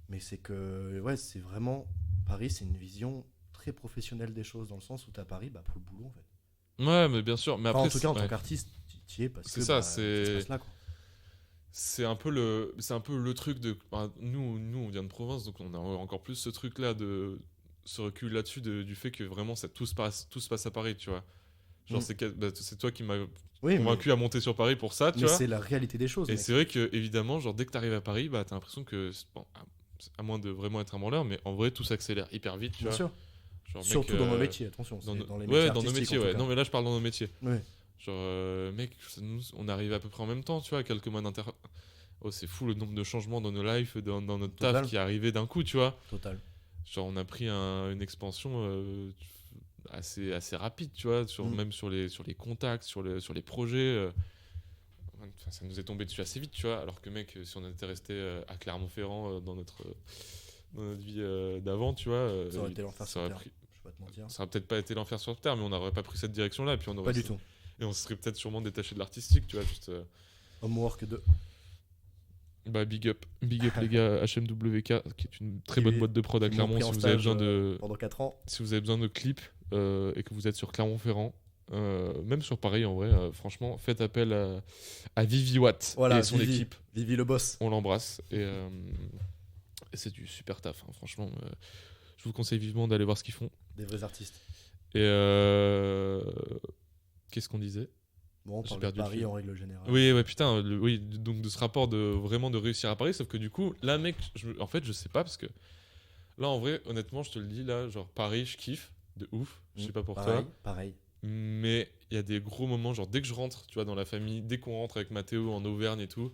Mais c'est que, ouais, c'est vraiment. Paris, c'est une vision très professionnelle des choses dans le sens où t'es à Paris pour le boulot en fait. Ouais, mais bien sûr. Mais Enfin, après, en tout cas, en ouais. tant qu'artiste, t'y es parce C'est que ça, ça c'est- se passe là quoi. C'est un peu le truc de. Enfin, nous, on vient de province, donc on a encore plus ce truc-là, ce recul là-dessus, du fait que vraiment, tout se passe à Paris, tu vois. Genre, Mm. c'est toi qui m'as Oui, convaincu à monter sur Paris pour ça, tu mais vois. c'est la réalité des choses. Et mec. c'est vrai que, évidemment, genre, dès que t'arrives à Paris, t'as l'impression que. Bon, à moins de vraiment être un branleur, mais en vrai, tout s'accélère hyper vite, tu Bien vois. sûr. Genre, mec, Surtout dans nos métiers, attention. C'est dans les métiers ouais, dans nos artistiques, métiers, en tout ouais. cas. Non, mais là, je parle dans nos métiers. Ouais. Genre, mec, nous, on arrive à peu près en même temps, tu vois, quelques mois d'inter. Oh, c'est fou le nombre de changements dans nos lives, dans notre Total. taf qui est arrivé d'un coup, tu vois. Total. Genre, on a pris une expansion assez rapide, tu vois, même sur les contacts, sur les projets. Enfin, ça nous est tombé dessus assez vite, tu vois. Alors que, mec, si on était resté à Clermont-Ferrand dans notre vie d'avant, tu vois. Ça aurait été l'enfer ça sur aurait terre. pris- Je vais pas te mentir. ça aurait peut-être pas été l'enfer sur terre, mais on n'aurait pas pris cette direction-là. Et puis on aurait Pas du tout. Et on se serait peut-être sûrement détaché de l'artistique, tu vois. Juste. Homework 2. Big up les gars, HMWK, qui est une très bonne boîte de prod à Qui m'ont Clermont. pris Si en vous avez stage, besoin de, pendant 4 ans. si vous avez besoin de clips et que vous êtes sur Clermont-Ferrand, même sur Paris en vrai, franchement, faites appel à Vivi Watt Voilà, et son Vivi. équipe. Vivi le boss. On l'embrasse et c'est du super taf. Hein, franchement, je vous conseille vivement d'aller voir ce qu'ils font. Des vrais artistes. Et qu'est-ce qu'on disait? Bon, on J'ai parle de perdu le Paris fil. en règle générale. Oui, ouais, putain, oui, donc de ce rapport de vraiment de réussir à Paris, sauf que du coup, là, mec, en fait, je sais pas, parce que là, en vrai, honnêtement, je te le dis, là, genre Paris, je kiffe, de ouf, je sais pas pour toi, Pareil. mais il y a des gros moments, genre dès que je rentre, tu vois, dans la famille, dès qu'on rentre avec Mathéo en Auvergne et tout,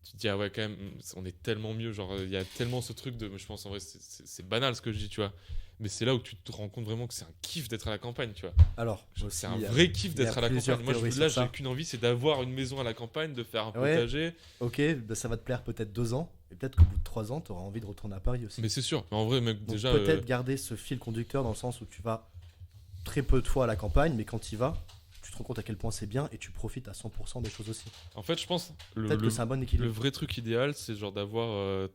tu te dis, ah ouais, quand même, on est tellement mieux, genre, il y a tellement ce truc de, je pense, en vrai, c'est banal ce que je dis, tu vois, mais c'est là où tu te rends compte vraiment que c'est un kiff d'être à la campagne, tu vois. Alors, C'est un vrai kiff il y a d'être à la plusieurs campagne. Moi, théories là, sur ça. j'ai qu'une envie, c'est d'avoir une maison à la campagne, de faire un Ouais. potager. Ok, bah ça va te plaire peut-être 2 ans, et peut-être qu'au bout de 3 ans, tu auras envie de retourner à Paris aussi. Mais c'est sûr. Mais en vrai, mec, Donc déjà. peut-être garder ce fil conducteur dans le sens où tu vas très peu de fois à la campagne, mais quand tu y vas, tu te rends compte à quel point c'est bien et tu profites à 100% des choses aussi. En fait, je pense Peut-être que c'est un bon le équilibre. vrai truc idéal, c'est genre d'avoir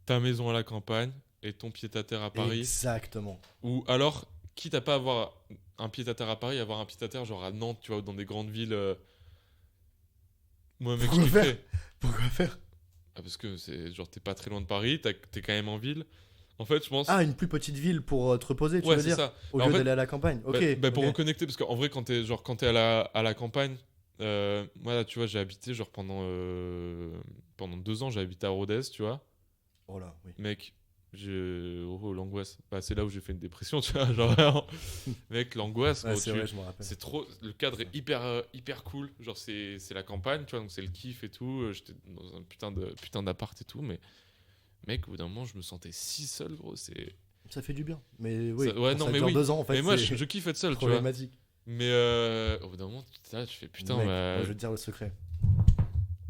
ta maison à la campagne et ton pied-à-terre à Paris. Exactement. Ou alors, quitte à pas avoir un pied-à-terre à Paris, avoir un pied-à-terre genre à Nantes, tu vois, ou dans des grandes villes. Moi, mec, je Pourquoi kifferais. Pourquoi faire Ah, parce que c'est genre, t'es pas très loin de Paris, t'es quand même en ville. En fait, je pense. Ah, une plus petite ville pour te reposer, tu ouais, veux c'est dire ça. Au Bah, lieu en fait, d'aller à la campagne. Ok. pour ok. reconnecter, parce qu'en vrai, quand t'es à la campagne, moi, là, tu vois, j'ai habité genre pendant 2 ans, j'ai habité à Rodez, tu vois. Oh là, oui. Mec, l'angoisse. Bah, c'est là où j'ai fait une dépression, tu vois. Genre, vraiment. Mec, l'angoisse, Ouais, gros, c'est vrai, je me rappelle. c'est trop. Le cadre est hyper cool. Genre, c'est la campagne, tu vois, donc c'est le kiff et tout. J'étais dans un putain d'appart et tout, mais mec, au bout d'un moment, je me sentais si seul, gros. Ça fait du bien. Mais oui, Ouais, quand non, ça mais dure oui. 2 ans, en fait, Mais moi, c'est je kiffe être seul, tu vois. problématique. Mais au bout d'un moment, là, tu fais putain, Mec, bah, moi, je vais te dire le secret.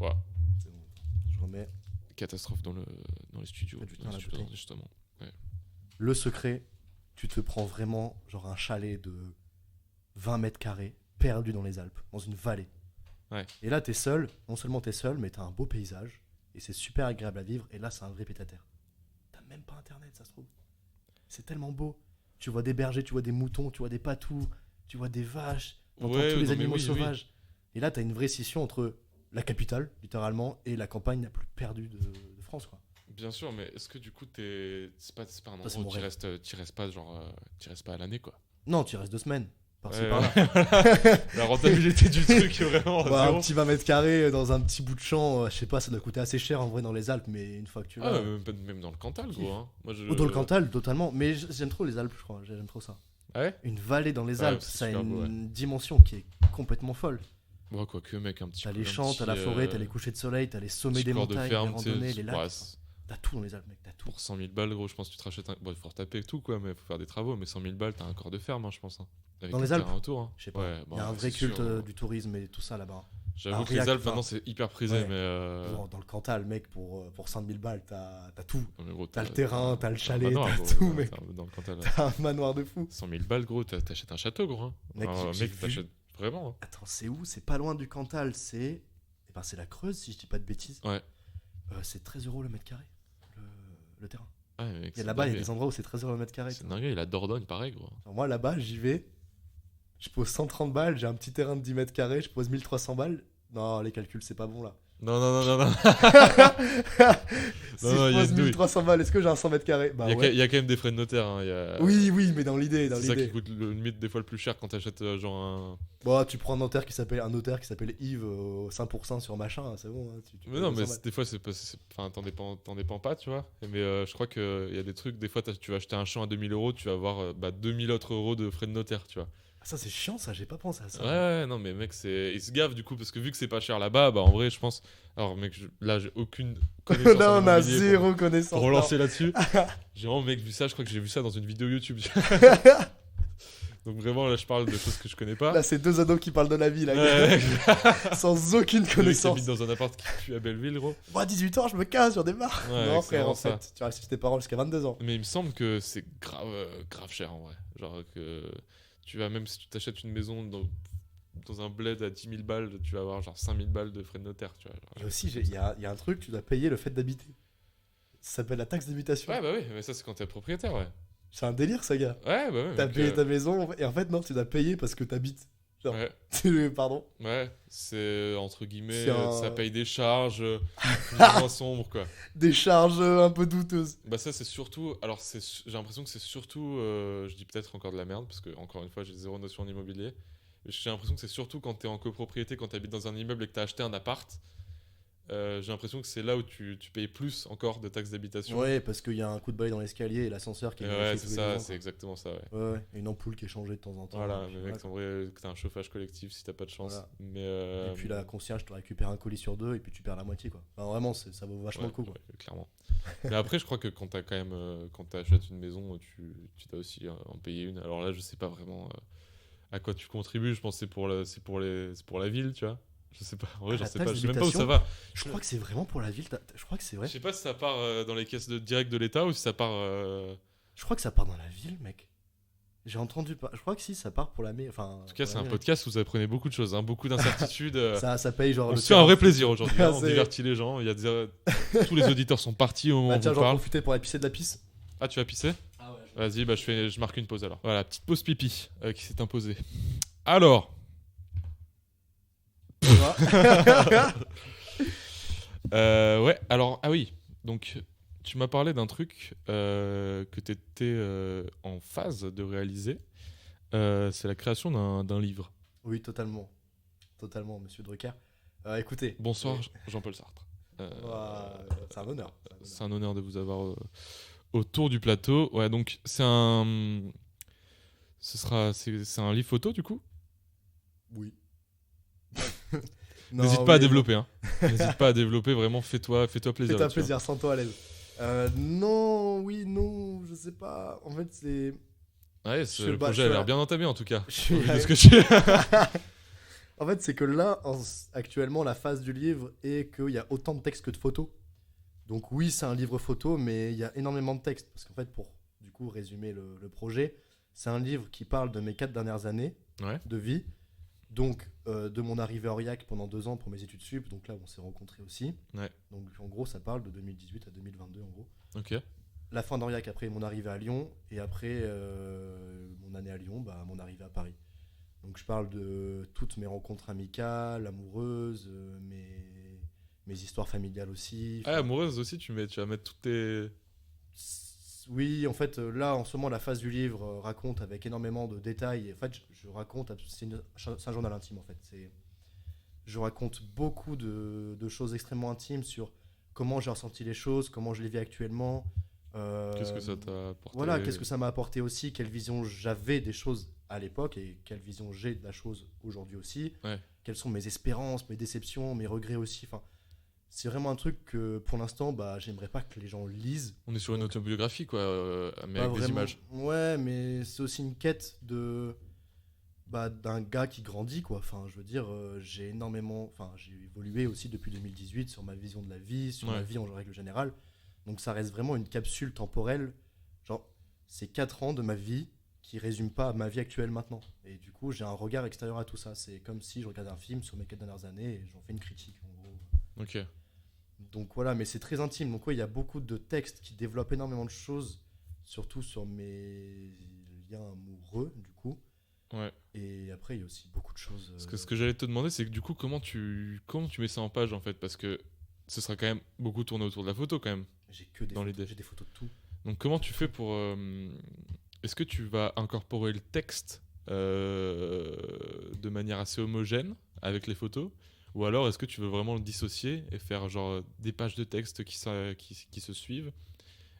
ouais, C'est bon. Je remets. catastrophe dans les studios. Pas du tout Dans à les la studios, bouteille. justement. Le secret, tu te prends vraiment genre un chalet de 20 mètres carrés, perdu dans les Alpes, dans une vallée. Ouais. Et là, t'es seul. Non seulement t'es seul, mais t'as un beau paysage. Et c'est super agréable à vivre. Et là, c'est un vrai pied-à-terre. T'as même pas internet, ça se trouve. C'est tellement beau. Tu vois des bergers, tu vois des moutons, tu vois des patous, tu vois des vaches, t'entends Ouais, tous les non, mais animaux oui, sauvages. Et là, t'as une vraie scission entre la capitale, littéralement, et la campagne la plus perdue de France, quoi. Bien sûr, mais est-ce que du coup, c'est pas un Ça, c'est endroit mon où rêve. t'y restes pas, genre, t'y restes pas à l'année, quoi. Non, tu y restes 2 semaines. Par-ci, Ouais, par-là. voilà. La rentabilité du truc est vraiment Bah, un zéro. petit 20 mètres carrés dans un petit bout de champ, je sais pas, ça doit coûter assez cher en vrai dans les Alpes, mais une fois que tu l'as. Ah, même dans le Cantal, gros. Hein. Moi, Ou dans le Cantal, totalement. Mais j'aime trop les Alpes, je crois. J'aime trop ça. Ah ouais. Une vallée dans les Ouais, Alpes, c'est ça a super une beau, ouais. dimension qui est complètement folle. Ouais, quoique, mec, un petit T'as coup- les un champs, petit, t'as la forêt, t'as les couchers de soleil, t'as les sommets petit des corps de montagnes, ferme, les tu sais, randonnées, les lacs. ouais, T'as tout dans les Alpes, mec, t'as tout. pour 100 000 balles, gros, je pense que tu te rachètes un. Bon, il faut retaper tout, quoi, mais il faut faire des travaux. Mais 100 000 balles, t'as un corps de ferme, hein, je pense. Hein. Avec Dans un les Alpes terrain autour. Hein. Je sais pas. Ouais, Il y a un ouais, vrai c'est culte sûr, hein. du tourisme et tout ça là-bas. J'avoue Ah, que les Aurillac, Alpes, enfin, maintenant, c'est hyper prisé, ouais. mais. Genre, dans le Cantal, mec, pour 100 000 balles, t'as tout. Non, mais gros, T'as le terrain, t'as le un chalet, manoir, t'as gros, tout, mec. dans le Cantal. T'as un manoir de fou. 100 000 balles, gros, t'achètes un château, gros. Hein. Mec, Alors, j'ai mec, vu- t'achètes vraiment. Hein. Attends, c'est où? C'est pas loin du Cantal, c'est. Eh ben, c'est la Creuse, si je dis pas de bêtises. Ouais. C'est 13 euros le mètre carré, le terrain. Ouais, mec, Il y a c'est là-bas, il y a dingue. des endroits où c'est 13 euros le mètre carré. C'est dingue, il a Dordogne, pareil, gros. Alors moi, là-bas, j'y vais. Je pose 130 balles, j'ai un petit terrain de 10 mètres carrés, je pose 1300 balles. Non, les calculs, c'est pas bon là. Non, non, non, non, non. Si Non, je il y a pose une douille. 1300 balles, est-ce que j'ai un 100 mètres carrés? Bah ouais. Il y a quand même des frais de notaire. Hein. Il y a... Oui, oui, mais dans l'idée, dans C'est ça qui l'idée. coûte le limite des fois le plus cher quand t'achètes genre un. Bon, tu prends un notaire qui s'appelle Yves 5% sur machin, c'est bon. Hein, tu Mais payes non, 200 mais balles. des fois, enfin, t'en dépends pas, tu vois. Mais je crois qu'il y a des trucs, des fois, tu vas acheter un champ à 2000 euros, tu vas avoir 2000 autres euros de frais de notaire, tu vois. Ah, ça, c'est chiant, ça, j'ai pas pensé à ça. Ouais, non, mais mec, ils se gavent du coup, parce que vu que c'est pas cher là-bas, bah en vrai, je pense. Alors, mec, là, j'ai aucune connaissance. Là, en on a immobilier zéro connaissance. pour relancer là-dessus. J'ai vraiment, mec, vu ça, je crois que j'ai vu ça dans une vidéo YouTube. Donc, vraiment, là, je parle de choses que je connais pas. Là, c'est 2 ados qui parlent de la vie, là, Ouais, sans aucune le mec qui connaissance. habite dans un appart qui pue à Belleville, gros. Moi, à 18 ans, je me casse, j'en démarre. Ouais, Non, c'est frère, en vraiment fait, tu restes chez tes parents jusqu'à 22 ans. Mais il me semble que c'est grave cher en vrai. Genre que tu vas, même si tu t'achètes une maison dans un bled à 10 000 balles, tu vas avoir genre 5 000 balles de frais de notaire, tu vois. Genre, Et aussi, il y a un truc, tu dois payer le fait d'habiter. Ça s'appelle la taxe d'habitation. Ouais, bah oui, mais ça c'est quand t'es propriétaire, ouais. C'est un délire, ça, gars. Ouais, bah ouais. T'as mec, payé ta maison, et en fait, non, tu dois payer parce que t'habites. Genre, pardon. Ouais, c'est entre guillemets, C'est un- ça paye des charges plus ou moins sombres, quoi. Des charges un peu douteuses. Bah ça c'est surtout, alors j'ai l'impression que c'est surtout, je dis peut-être encore de la merde, parce que encore une fois j'ai zéro notion en immobilier, J'ai l'impression que c'est surtout quand t'es en copropriété, quand t'habites dans un immeuble et que t'as acheté un appart. J'ai l'impression que c'est là où tu payes plus encore de taxes d'habitation. Ouais, parce qu'il y a un coup de balai dans l'escalier et l'ascenseur qui est Ouais, vérifié c'est tous les ça, 2 ans, c'est quoi. exactement ça, ouais. Ouais, et une ampoule qui est changée de temps en temps. Voilà, et puis mais voilà, mec, quoi. en vrai, que t'as un chauffage collectif si t'as pas de chance. Voilà. Mais Et puis la concierge te récupère un colis sur 2 et puis tu perds la moitié, quoi. Enfin, vraiment, ça vaut vachement ouais, le coup, quoi. ouais, clairement. Mais après, je crois que quand t'as quand même, quand t'achètes une maison, tu dois aussi en payer une. Alors là, je sais pas vraiment à quoi tu contribues. Je pense que c'est pour la ville, tu vois. Je sais pas. En vrai, Ah, j'en la sais taxe pas. Je sais même pas où ça d'habitation, va. je crois que c'est vraiment pour la ville. Je crois que c'est vrai. Je sais pas si ça part dans les caisses direct de l'État ou si ça part. Je crois que ça part dans la ville, mec. J'ai entendu pas. Je crois que si, ça part pour la mairie. Enfin, En tout cas, c'est un podcast où vous apprenez beaucoup de choses, hein, beaucoup d'incertitudes. Ça paye genre. On le se fait un vrai terrain. plaisir aujourd'hui. Hein, on C'est- divertit les gens. Il y a tous les auditeurs sont partis au moment Bah où tiens, on j'en parle. profitais pour aller pisser de la pisse. Ah, tu vas pisser? Ah ouais. Vas-y, bah je marque une pause alors. Voilà, petite pause pipi qui s'est imposée. Alors. Ouais, alors, ah oui, donc tu m'as parlé d'un truc que tu étais en phase de réaliser. C'est la création d'un livre. Oui, totalement. Totalement, monsieur Drucker. Écoutez. Bonsoir, Jean-Paul Sartre. C'est un honneur. C'est un honneur de vous avoir autour du plateau. Ouais, donc c'est un livre photo du coup. Oui. N'hésite pas à développer, hein. N'hésite pas à développer, vraiment, fais-toi plaisir. Fais-toi là-dessus, hein. plaisir, sens-toi à l'aise. Non, oui, non, je sais pas. En fait, c'est. Ouais, Je- le bah, projet je a suis l'air à- bien entamé en tout cas. Je suis Au vu de à- ce que tu... En fait, c'est que là, actuellement, la phase du livre est qu'il y a autant de textes que de photos. Donc oui, c'est un livre photo, mais il y a énormément de textes. Parce qu'en fait, pour du coup résumer le projet, c'est un livre qui parle de mes 4 dernières années Ouais. de vie. Donc de mon arrivée à Aurillac pendant 2 ans pour mes études sup. Donc là, on s'est rencontrés aussi. Ouais. Donc en gros, ça parle de 2018 à 2022 en gros. Ok. La fin d'Aurillac, après mon arrivée à Lyon. Et après mon année à Lyon, bah, mon arrivée à Paris. Donc je parle de toutes mes rencontres amicales, amoureuses, mes histoires familiales aussi. Ah, amoureuse aussi, tu vas mettre toutes tes... Oui, en fait, là, en ce moment, la phase du livre raconte avec énormément de détails. En fait, je raconte, c'est un journal intime, en fait. Je raconte beaucoup de choses extrêmement intimes sur comment j'ai ressenti les choses, comment je les vis actuellement. Qu'est-ce que ça t'a apporté? Voilà, qu'est-ce que ça m'a apporté aussi, quelle vision j'avais des choses à l'époque et quelle vision j'ai de la chose aujourd'hui aussi. Ouais. Quelles sont mes espérances, mes déceptions, mes regrets aussi. Enfin, c'est vraiment un truc que pour l'instant, bah, j'aimerais pas que les gens lisent. On est sur une autobiographie, quoi, mais Pas avec des vraiment. images. Ouais, mais c'est aussi une quête d'un gars qui grandit, quoi. Enfin, je veux dire, j'ai évolué aussi depuis 2018 sur ma vision de la vie, sur Ouais. ma vie en règle générale. Donc ça reste vraiment une capsule temporelle. Genre, c'est 4 ans de ma vie qui résume pas ma vie actuelle maintenant. Et du coup, j'ai un regard extérieur à tout ça. C'est comme si je regardais un film sur mes 4 dernières années et j'en fais une critique, en gros. Ok. Donc voilà, mais c'est très intime. Donc ouais, il y a beaucoup de textes qui développent énormément de choses, surtout sur mes liens amoureux, du coup. Ouais. Et après, il y a aussi beaucoup de choses. Parce que ce que j'allais te demander, c'est que du coup, comment tu mets ça en page, en fait? Parce que ce sera quand même beaucoup tourné autour de la photo, quand même. J'ai que des dans photos, l'idée. j'ai des photos de tout. Donc comment tu fais pour... Est-ce que tu vas incorporer le texte de manière assez homogène avec les photos? Ou alors est-ce que tu veux vraiment le dissocier et faire genre des pages de texte qui se suivent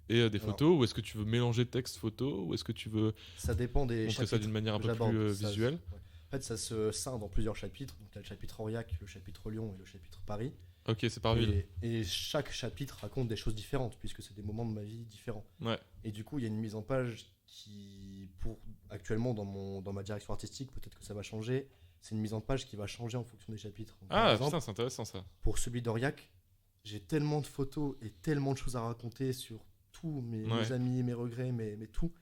et des photos? Ou est-ce que tu veux mélanger texte, photo? Ou est-ce que tu veux Ça dépend des montrer chapitres ça d'une manière un que peu j'aborde. plus Ça- visuelle? ouais. En fait, ça se scinde en plusieurs chapitres. Donc, il y a le chapitre Aurillac, le chapitre Lyon et le chapitre Paris. Ok, c'est par ville. Et chaque chapitre raconte des choses différentes, puisque c'est des moments de ma vie différents. Ouais. Et du coup, il y a une mise en page qui, actuellement, dans ma direction artistique, peut-être que ça va changer. C'est une mise en page qui va changer en fonction des chapitres. Donc, par Ah exemple, putain, c'est intéressant ça. pour celui d'Aurillac, j'ai tellement de photos et tellement de choses à raconter sur tous mes amis, mes regrets, mes tout,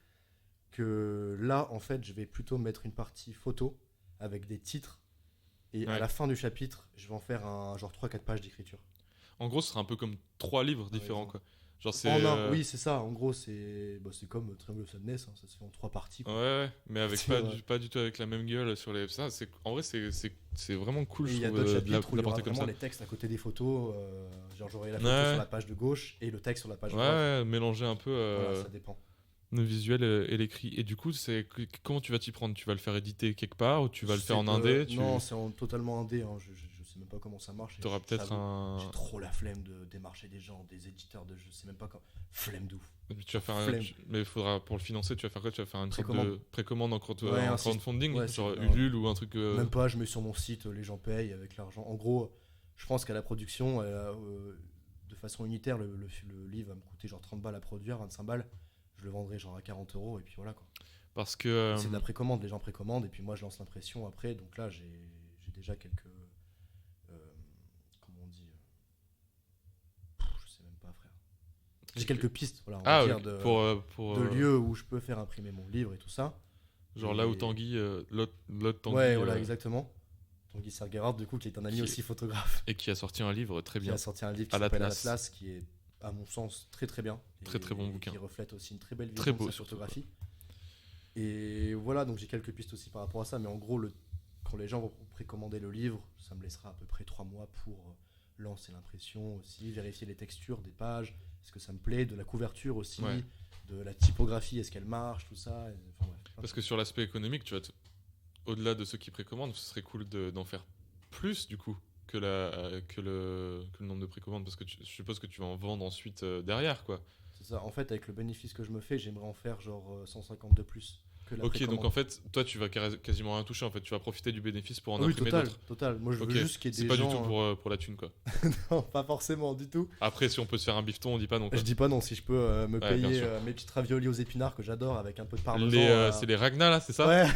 que là, en fait, je vais plutôt mettre une partie photo avec des titres. Et à Ouais. la fin du chapitre, je vais en faire un genre 3-4 pages d'écriture. En gros, ce sera un peu comme 3 livres différents, exemple. quoi. Genre c'est... En un, oui, c'est ça. En gros, c'est comme Triangle of Sadness, hein, ça se fait en 3 parties, quoi. Ouais, mais avec C'est pas, vrai. pas du tout avec la même gueule sur les... Ça, en vrai, c'est vraiment cool, Et je il y a trouve, d'autres de chapitres où il y aura l'apporter comme vraiment ça. les textes à côté des photos. Genre, j'aurai la photo Ouais. sur la page de gauche et le texte sur la page Ouais, droite. ouais, mélanger un peu... Voilà, ça dépend. Le visuel et l'écrit. Et du coup, comment tu vas t'y prendre? Tu vas le faire éditer quelque part ou tu vas le faire en indé? Non, c'est totalement indé. Hein. Je sais même pas comment ça marche. Tu auras peut-être J'ai trop la flemme de démarcher des gens, des éditeurs de je sais même pas quand. Flemme de ouf. Tu vas faire mais il faudra, pour le financer, tu vas faire quoi? Tu vas faire une sorte de précommande en crowdfunding, genre Ulule ou un truc. Même pas, je mets sur mon site, les gens payent avec l'argent. En gros, je pense qu'à la production, de façon unitaire, le livre va me coûter genre 30 balles à produire, 25 balles. Je le vendrai genre à 40 € et puis voilà quoi. Parce que. C'est de la précommande, les gens précommandent et puis moi je lance l'impression après. Donc là, j'ai déjà quelques. Comment on dit je sais même pas, frère. J'ai quelques pistes, voilà, on va dire, de lieux où je peux faire imprimer mon livre et tout ça. Genre là où Tanguy, l'autre Tanguy. Ouais, voilà, exactement. Tanguy Sergerhardt, du coup, qui est un ami aussi photographe. Et qui a sorti un livre très bien. Qui a sorti un livre qui s'appelle Atlas, qui est, à mon sens, très très bien. Très très bon bouquin. Qui reflète aussi une très belle vision de sa photographie. Et voilà, donc j'ai quelques pistes aussi par rapport à ça. Mais en gros, quand les gens vont précommander le livre, ça me laissera à peu près 3 mois pour lancer l'impression aussi, vérifier les textures des pages, est-ce que ça me plaît, de la couverture aussi, de la typographie, est-ce qu'elle marche, tout ça. Enfin, bref, parce que sur l'aspect économique, tu vois, au-delà de ceux qui précommandent, ce serait cool d'en faire plus du coup que le nombre de précommandes, parce que je suppose que tu vas en vendre ensuite derrière, quoi. C'est ça. En fait, avec le bénéfice que je me fais, j'aimerais en faire genre 150 de plus. Ok, donc en fait, toi tu vas quasiment rien toucher, en fait, tu vas profiter du bénéfice pour en imprimer d'autres. Total. Moi je veux juste qu'il y ait des gens... C'est pas du tout pour la thune, quoi. Non, pas forcément du tout. Après, si on peut se faire un bifton, on dit pas non, quoi. Je dis pas non, si je peux me payer mes petites raviolis aux épinards que j'adore avec un peu de parmesan. C'est les Ragna là, c'est ça? Ouais.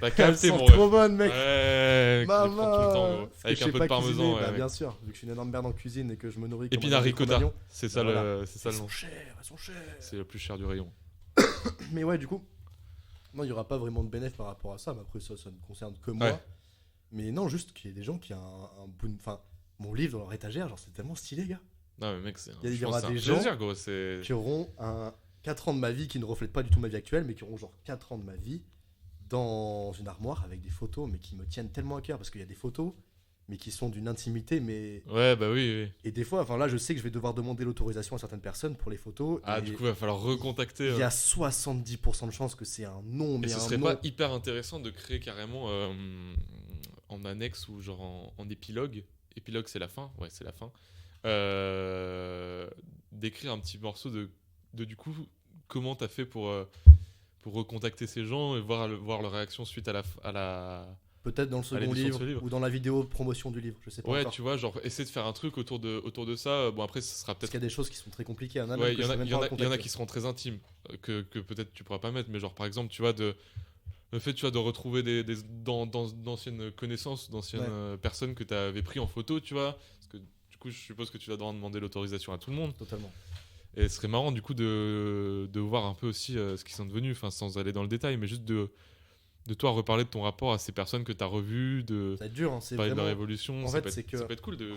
T'as capté mon ref. Trop bonne, mec. Ouais, maman. Avec un peu de parmesan. Ouais, bien sûr, vu que je suis une énorme merde en cuisine et que je me nourris. Épinards ricotta, c'est ça le nom. Elles sont chères. C'est le plus cher du rayon. Mais ouais, du coup. Non, il n'y aura pas vraiment de bénéfice par rapport à ça, mais après ça ne concerne que moi. Ouais. Mais non, juste qu'il y ait des gens qui ont enfin, mon livre dans leur étagère, genre c'est tellement stylé, gars. Non, mais mec, il y aura des gens qui auront 4 ans de ma vie qui ne reflètent pas du tout ma vie actuelle, mais qui auront genre 4 ans de ma vie dans une armoire avec des photos, mais qui me tiennent tellement à cœur, parce qu'il y a des photos, mais qui sont d'une intimité, mais... Ouais, bah oui. Et des fois, enfin là, je sais que je vais devoir demander l'autorisation à certaines personnes pour les photos. Ah, du coup, il va falloir recontacter. Il y a 70% de chances que c'est un nom, mais et ce serait pas hyper intéressant de créer carrément en annexe ou genre en épilogue. Épilogue, c'est la fin. Ouais, c'est la fin. D'écrire un petit morceau de du coup, comment t'as fait pour recontacter ces gens et voir leur réaction suite à la... Peut-être dans le second livre ou dans la vidéo de promotion du livre, je sais pas encore. Ouais, tu vois, genre essayer de faire un truc autour de ça. Bon, après, ce sera peut-être... Parce qu'il y a des choses qui sont très compliquées. Ouais, il y en a qui seront très intimes, que peut-être tu pourras pas mettre, mais genre par exemple, tu vois, le fait, tu vois, de retrouver d'anciennes connaissances, d'anciennes personnes que tu avais pris en photo, tu vois. Parce que du coup, je suppose que tu vas devoir demander l'autorisation à tout le monde. Totalement. Et ce serait marrant, du coup, de voir un peu aussi ce qu'ils sont devenus, enfin, sans aller dans le détail, mais juste de toi reparler de ton rapport à ces personnes que tu as revues, ça va être dur, hein, c'est parler vraiment... de leur évolution. En ça fait, peut être cool de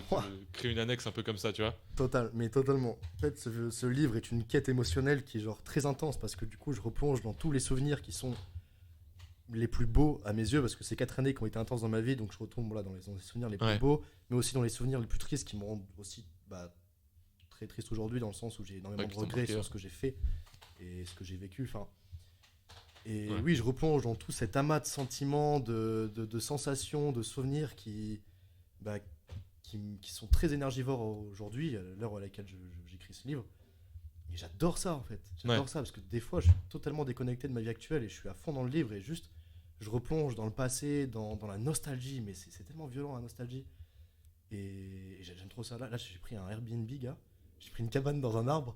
créer une annexe un peu comme ça, tu vois. Totalement. En fait, ce livre est une quête émotionnelle qui est genre très intense, parce que du coup, je replonge dans tous les souvenirs qui sont les plus beaux à mes yeux, parce que c'est 4 années qui ont été intenses dans ma vie, donc je retombe dans les souvenirs les plus beaux, mais aussi dans les souvenirs les plus tristes qui me rendent aussi très triste aujourd'hui, dans le sens où j'ai énormément de regrets sur ce que j'ai fait et ce que j'ai vécu. Et oui, je replonge dans tout cet amas de sentiments, de sensations, de souvenirs qui sont très énergivores aujourd'hui, à l'heure à laquelle j'écris ce livre. Et j'adore ça, en fait. J'adore ça, parce que des fois, je suis totalement déconnecté de ma vie actuelle et je suis à fond dans le livre et juste, je replonge dans le passé, dans la nostalgie, mais c'est tellement violent, la nostalgie. Et j'aime trop ça. Là, j'ai pris un Airbnb, gars. J'ai pris une cabane dans un arbre.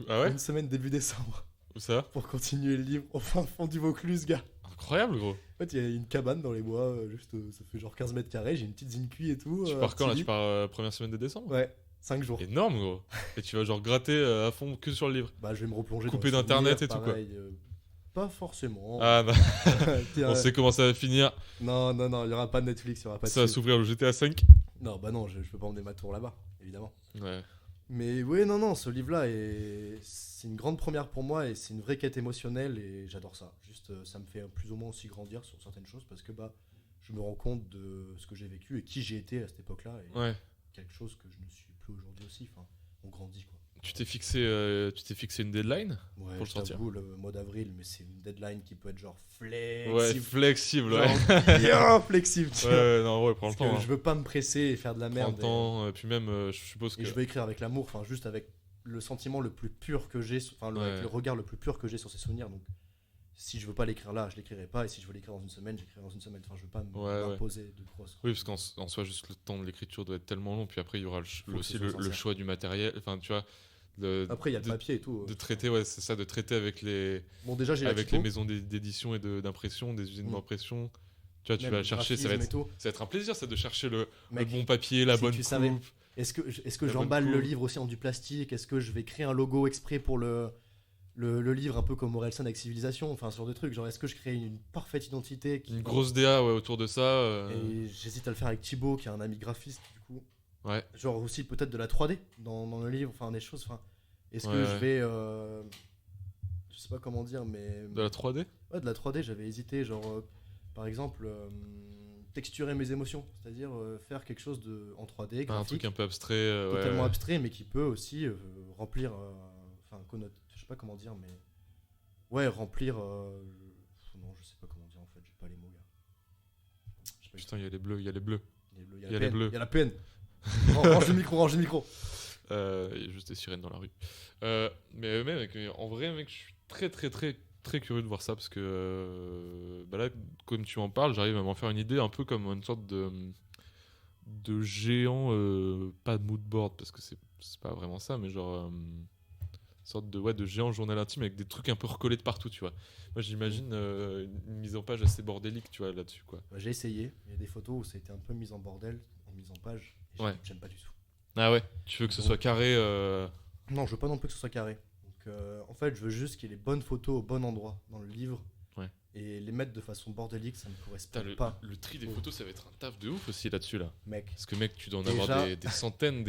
Ah ouais? Une semaine début décembre. Où ça? Pour continuer le livre au fin fond du Vaucluse, gars. Incroyable, gros. En fait, il y a une cabane dans les bois, ça fait genre 15 mètres carrés, j'ai une petite zincuit et tout. Tu pars quand là? Tu pars première semaine de décembre? Ouais, 5 jours. Énorme, gros. Et tu vas genre gratter à fond que sur le livre? Bah, je vais me replonger couper dans d'internet et pareil, tout, quoi. Pas forcément. Ah bah, on sait comment ça va finir. Non, il y aura pas de Netflix, il y aura pas de... Ça va s'ouvrir le GTA 5. Non, bah non, je peux pas emmener ma tour là-bas, évidemment. Ouais. Mais oui, non, ce livre-là, c'est une grande première pour moi et c'est une vraie quête émotionnelle et j'adore ça. Juste, ça me fait plus ou moins aussi grandir sur certaines choses parce que je me rends compte de ce que j'ai vécu et qui j'ai été à cette époque-là. Et quelque chose que je ne suis plus aujourd'hui aussi. Enfin, on grandit, quoi. Tu t'es fixé une deadline Ouais, pour le je sortir? t'avoue, le mois d'avril, mais c'est une deadline qui peut être genre Ouais, flexible. flexible, ouais. Genre bien flexible, tu vois. Ouais, non, ouais, prends le Parce temps. que je veux pas me presser et faire de la Prends merde. le temps, puis même, je suppose que. Et je veux écrire avec l'amour, enfin juste avec le sentiment le plus pur que j'ai, enfin Ouais. avec le regard le plus pur que j'ai sur ces souvenirs. Donc si je veux pas l'écrire là, je l'écrirai pas. Et si je veux l'écrire dans une semaine, j'écrirai dans une semaine. Enfin, je veux pas Ouais. m'imposer de grosses. Oui, parce qu'en soi, juste le temps de l'écriture doit être tellement long, puis après, il y aura que aussi ce soit le sincère. choix du matériel, enfin, tu vois. Après, il y a le de- papier et tout. De traiter, ouais, c'est ça, de traiter avec les Bon, déjà, j'ai la avec typo, les maisons d'édition et d'impression, des usines Mm. d'impression. Tu vois, tu même vas le chercher, graphisme et tout. ça va être un plaisir, ça, de chercher le Mec, bon papier, la si bonne tu coupe. savais. Est-ce que La bonne j'emballe le coupe. livre aussi en du plastique? Est-ce que je vais créer un logo exprès pour le livre, un peu comme Orelsan avec Civilisation? Enfin, ce genre de truc. Genre, est-ce que je crée une parfaite identité Une grosse DA, ouais, autour de ça. Et j'hésite à le faire avec Thibaut, qui est un ami graphiste, du coup. Ouais. Genre aussi peut-être de la 3D dans le livre, enfin des choses. Enfin, est-ce que Ouais, je ouais. vais. Je sais pas comment dire, mais. De la 3D. Ouais, de la 3D, j'avais hésité. Genre, par exemple, texturer mes émotions. C'est-à-dire faire quelque chose en 3D, Un graphique. truc un peu abstrait. Ouais, Totalement ouais. abstrait, mais qui peut aussi remplir, enfin, je sais pas comment dire, mais ouais, remplir. Non, je sais pas comment dire en fait, j'ai pas les mots, gars. Je sais pas Putain, il y a les bleus, il y a les bleus. les bleus, il y a les bleus. il y a la peine. Range le micro, range le micro. Il y a juste des sirènes dans la rue. Mais mec, en vrai, mec, je suis très, très, très, très curieux de voir ça parce que bah là, comme tu en parles, j'arrive à m'en faire une idée un peu comme une sorte de géant, pas de moodboard parce que c'est pas vraiment ça, mais genre une sorte de géant journal intime avec des trucs un peu recollés de partout, tu vois. Moi, j'imagine une mise en page assez bordélique, tu vois, là-dessus, quoi. Bah, j'ai essayé. Il y a des photos où ça a été un peu mis en bordel, en mise en page. Et Ouais. j'aime pas du tout. Ah ouais, tu veux que ce soit carré Non, je veux pas non plus que ce soit carré. Donc, en fait, je veux juste qu'il y ait les bonnes photos au bon endroit dans le livre. Ouais. Et les mettre de façon bordélique, ça me Putain, correspond pas. le tri des Oh. photos, ça va être un taf de ouf aussi là-dessus, là. Mec, Parce que mec, tu dois en Déjà- avoir des centaines,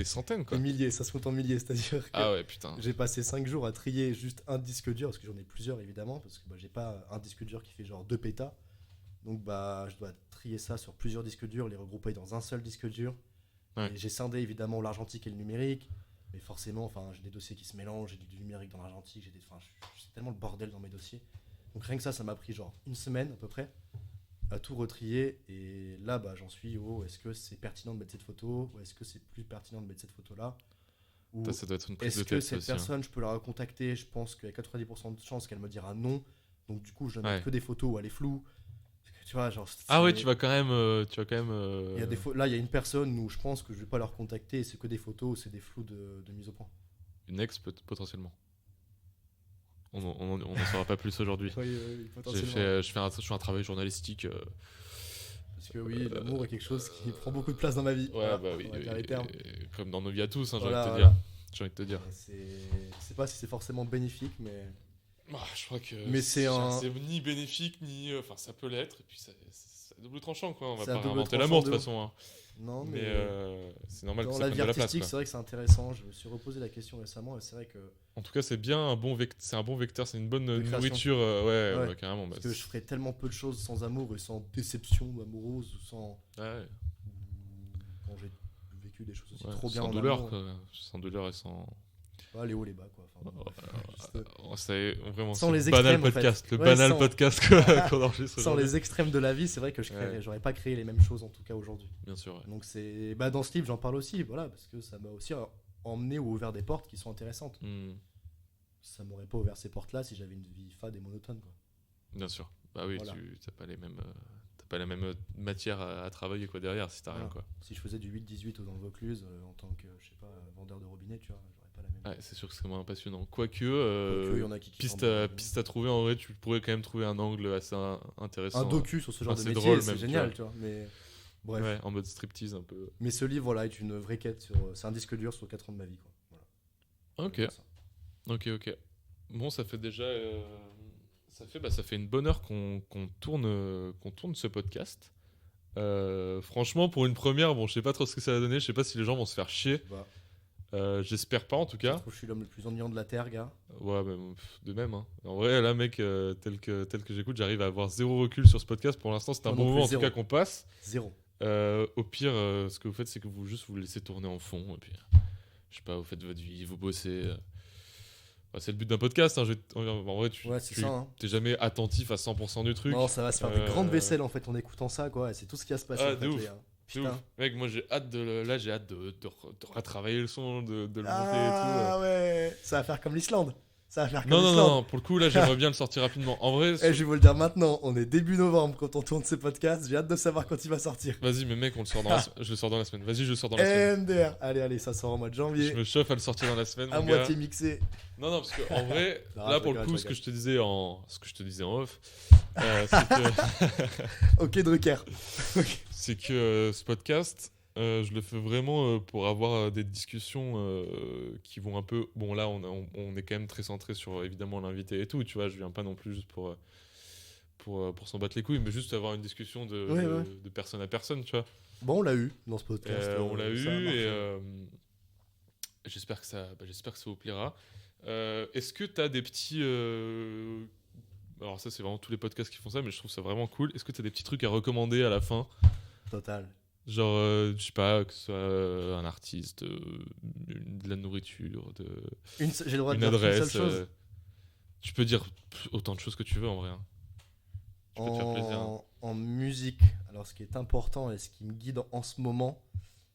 quoi. des milliers, ça se compte en milliers. C'est-à-dire que Ah ouais, putain. j'ai passé 5 jours à trier juste un disque dur, parce que j'en ai plusieurs évidemment, parce que bah, j'ai pas un disque dur qui fait genre 2 pétas. Donc bah, je dois trier ça sur plusieurs disques durs, les regrouper dans un seul disque dur. Ouais. Et j'ai scindé évidemment l'argentique et le numérique. Mais forcément, enfin, j'ai des dossiers qui se mélangent, j'ai du numérique dans l'argentique, c'est tellement le bordel dans mes dossiers. Donc rien que ça m'a pris genre une semaine à peu près à tout retrier. Et là, bah, j'en suis au est-ce que c'est pertinent de mettre cette photo, ou est-ce que c'est plus pertinent de mettre cette photo-là, ou Ça doit être une prise est-ce de que tête, cette aussi, hein. personne, je peux la recontacter? Je pense qu'il y a 90% de chances qu'elle me dira non. Donc du coup, je ne Ouais. mets que des photos où elle est floue. Tu vois, genre, Ah ouais, c'est- tu vas quand même. il y a là, il y a une personne où je pense que je vais pas la recontacter et c'est que des photos où c'est des flous de mise au point. Une ex, potentiellement. On n'en saura pas plus aujourd'hui. Oui, Je fais un travail journalistique. Parce que oui, l'amour est quelque chose qui prend beaucoup de place dans ma vie. Ouais, Voilà, bah oui. on va dire les termes. Comme dans nos vies à tous, hein, Voilà, j'ai envie de te voilà. dire. J'ai envie de te dire. Je sais pas si c'est forcément bénéfique, mais Je crois que Mais c'est ni bénéfique, ni. Enfin, ça peut l'être. Et puis, c'est double tranchant, quoi. On va C'est à pas double réinventer tranchant l'amour, de de toute ouf. façon. Hein. non, Mais c'est normal que dans ça la prenne vie de la place, artistique, quoi. c'est vrai que c'est intéressant. Je me suis reposé la question récemment et c'est vrai que En tout cas, c'est bien un bon vecteur, c'est une bonne De création. nourriture. Ouais. Ouais, carrément. Bah, parce que je ferais tellement peu de choses sans amour et sans déception amoureuse ou sans ouais, quand j'ai vécu des choses aussi ouais, trop bien sans en douleur, amour. quoi. Sans douleur et sans. Pas les hauts les bas quoi. Enfin, bon, juste, C'est vraiment Sans c'est les le banal extrêmes, en fait. podcast, le Ouais, banal sans- podcast qu'on enregistre sans aujourd'hui. les extrêmes de la vie, c'est vrai que Ouais. j'aurais pas créé les mêmes choses en tout cas aujourd'hui. Bien sûr. Ouais. Donc c'est dans ce livre j'en parle aussi, voilà, parce que ça m'a aussi emmené ou ouvert des portes qui sont intéressantes. Hmm, Ça m'aurait pas ouvert ces portes là si j'avais une vie fade et monotone quoi. bien sûr. Bah oui, Voilà. tu t'as pas les mêmes. T'as pas la même matière à travailler, quoi, derrière, si t'as rien, Voilà. quoi. Si je faisais du 8-18 dans le Vaucluse en tant que je sais pas vendeur de robinet, tu vois, j'aurais pas la même. Ouais, c'est sûr que c'est moins passionnant. Quoique, Quoique, il y en a qui piste font à, des- piste à trouver, en vrai, tu pourrais quand même trouver un angle assez intéressant. un docu sur ce genre Enfin, de c'est métier, drôle c'est même, tu génial, vois. tu vois. Mais bref. Ouais, en mode striptease un peu. Mais ce livre, voilà, est une vraie quête sur. C'est un disque dur sur 4 ans de ma vie, quoi. Voilà. Ok, ok. Bon, ça fait déjà. Ça fait une bonne heure qu'on tourne ce podcast. Franchement, pour une première, bon, je sais pas trop ce que ça va donner. Je sais pas si les gens vont se faire chier. Bah, J'espère pas, en tout je cas. trouve que je suis l'homme le plus ennuyant de la Terre, gars. Ouais, mais, de même. Hein. En vrai, là, mec, tel que j'écoute, j'arrive à avoir zéro recul sur ce podcast. Pour l'instant, c'est un Moi bon non plus, moment, en tout zéro. cas, qu'on passe. Zéro. Au pire, ce que vous faites, c'est que vous le laissez tourner en fond. Et puis, je sais pas, vous faites votre vie, vous bossez. Bah, c'est le but d'un podcast. Hein, en vrai, Ouais, c'est ça. Hein. t'es jamais attentif à 100% du truc. Non, ça va se faire des grandes vaisselles en fait en écoutant ça, quoi. Et c'est tout ce qui va se passer. Ah, en fait, de ouf. les gars. C'est ouf. Mec, moi j'ai hâte de retravailler le son, de le monter et tout. Ah ouais, ça va faire comme l'Islande. Ça va faire comme Non, l'Islande. pour le coup, là j'aimerais bien le sortir rapidement. En vrai, Je vais vous le dire maintenant, on est début novembre quand on tourne ces podcasts. J'ai hâte de savoir quand il va sortir. vas-y, mais mec, je le sors dans la semaine. Vas-y, je le sors dans la semaine. MDR. Allez, ça sort en mois de janvier. Je me chauffe à le sortir dans la semaine. À mon gars. moitié mixé. Non, parce que en vrai, Non, là je pour rigole, le coup, je ce que je te disais en off, c'est Ok, Drucker. que ce podcast, je le fais vraiment pour avoir des discussions qui vont un peu. Bon, là, on est quand même très centré sur évidemment l'invité et tout, tu vois. Je viens pas non plus juste pour s'en battre les couilles, mais juste avoir une discussion de personne à personne, tu vois. Bon, on l'a eu dans ce podcast. On l'a ça a eu marché. et j'espère que ça vous plaira. Est-ce que tu as des petits. Alors, ça, c'est vraiment tous les podcasts qui font ça, mais je trouve ça vraiment cool. Est-ce que tu as des petits trucs à recommander à la fin? Total. Genre, je sais pas, que ce soit un artiste, de la nourriture, J'ai le droit de une dire qu'une adresse. seule chose. Tu peux dire autant de choses que tu veux en vrai. Hein. Tu peux te faire plaisir. Hein. En musique, alors ce qui est important et ce qui me guide en ce moment,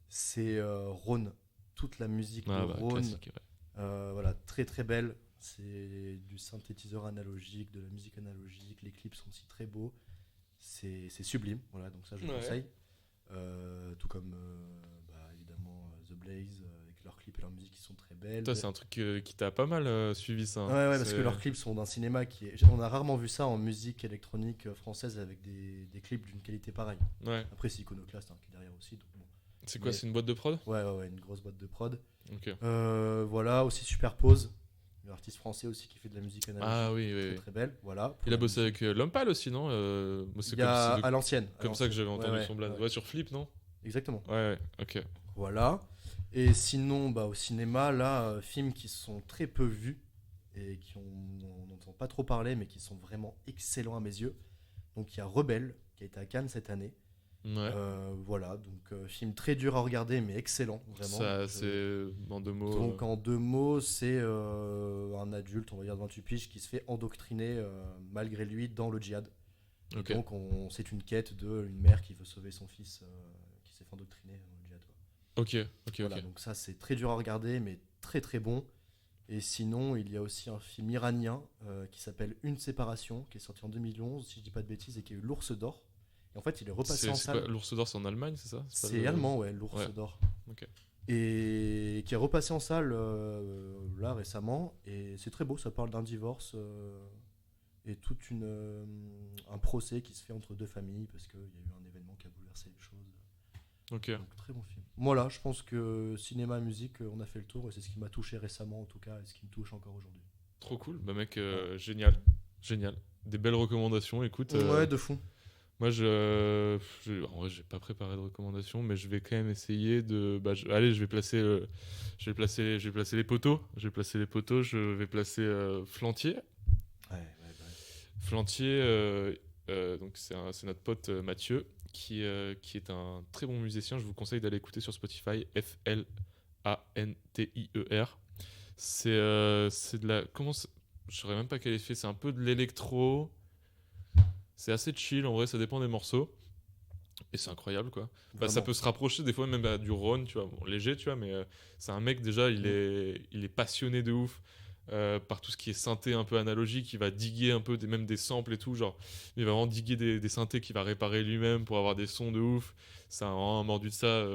c'est Rhône. Toute la musique de Rhône. Classique, ouais. Voilà, très très belle. C'est du synthétiseur analogique, de la musique analogique. Les clips sont aussi très beaux. C'est sublime. Voilà, donc ça je conseille. Tout comme évidemment The Blaze avec leurs clips et leurs musiques qui sont très belles. Toi, c'est un truc qui t'a pas mal suivi ça. Ouais, parce que leurs clips sont d'un cinéma on a rarement vu ça en musique électronique française avec des clips d'une qualité pareille. Ouais. Après, c'est Iconoclast qui est derrière aussi. Donc bon. C'est quoi, c'est une boîte de prod? Ouais, une grosse boîte de prod. Ok. Voilà, aussi Superpose, l'artiste français aussi qui fait de la musique analogique. Ah oui. Très belle, voilà. Il a bossé avec Lompal aussi, non? Moi, c'est à l'ancienne. Comme ça que j'avais entendu son blast. Ouais. Ouais, sur Flip, non? Exactement. Ouais, ok. Voilà. Et sinon, au cinéma, là, films qui sont très peu vus et on n'entend pas trop parler, mais qui sont vraiment excellents à mes yeux. Donc il y a Rebelle, qui a été à Cannes cette année. Ouais. Voilà, donc film très dur à regarder, mais excellent, vraiment. Ça, c'est en 2 mots. Donc en 2 mots, c'est un adulte, on va dire de 28 piges, qui se fait endoctriner malgré lui dans le djihad. Ok. Et donc c'est une quête d'une mère qui veut sauver son fils qui s'est fait endoctriner dans le djihad. Ok. Voilà, donc ça c'est très dur à regarder, mais très très bon. Et sinon, il y a aussi un film iranien qui s'appelle Une séparation, qui est sorti en 2011, si je dis pas de bêtises, et qui a eu l'Ours d'Or. Et en fait, il est repassé en salle. L'Ours d'Or, c'est en Allemagne, c'est ça? C'est allemand, ouais, l'Ours d'Or. Ok. Et qui est repassé en salle là récemment. Et c'est très beau, ça parle d'un divorce et tout un procès qui se fait entre deux familles parce qu'il y a eu un événement qui a bouleversé les choses. Ok. Donc très bon film. Voilà, je pense que cinéma, musique, on a fait le tour et c'est ce qui m'a touché récemment en tout cas et ce qui me touche encore aujourd'hui. Trop cool. Bah mec, génial. Des belles recommandations, écoute. Ouais, de fou. Moi, en vrai, j'ai pas préparé de recommandations, mais je vais quand même essayer de. Allez, je vais placer les poteaux. Je vais placer Flantier. Ouais. Flantier, donc c'est notre pote Mathieu, qui est un très bon musicien. Je vous conseille d'aller écouter sur Spotify. Flantier. C'est de la. Je saurais même pas quel effet. C'est un peu de l'électro. C'est assez chill, en vrai, ça dépend des morceaux. Et c'est incroyable, quoi. Ça peut se rapprocher des fois même du Ron, tu vois. Bon, léger, tu vois, mais c'est un mec, déjà, il est passionné de ouf par tout ce qui est synthé un peu analogique. Il va diguer un peu même des samples et tout. Genre, il va vraiment diguer des synthés qu'il va réparer lui-même pour avoir des sons de ouf. C'est un mordu de ça.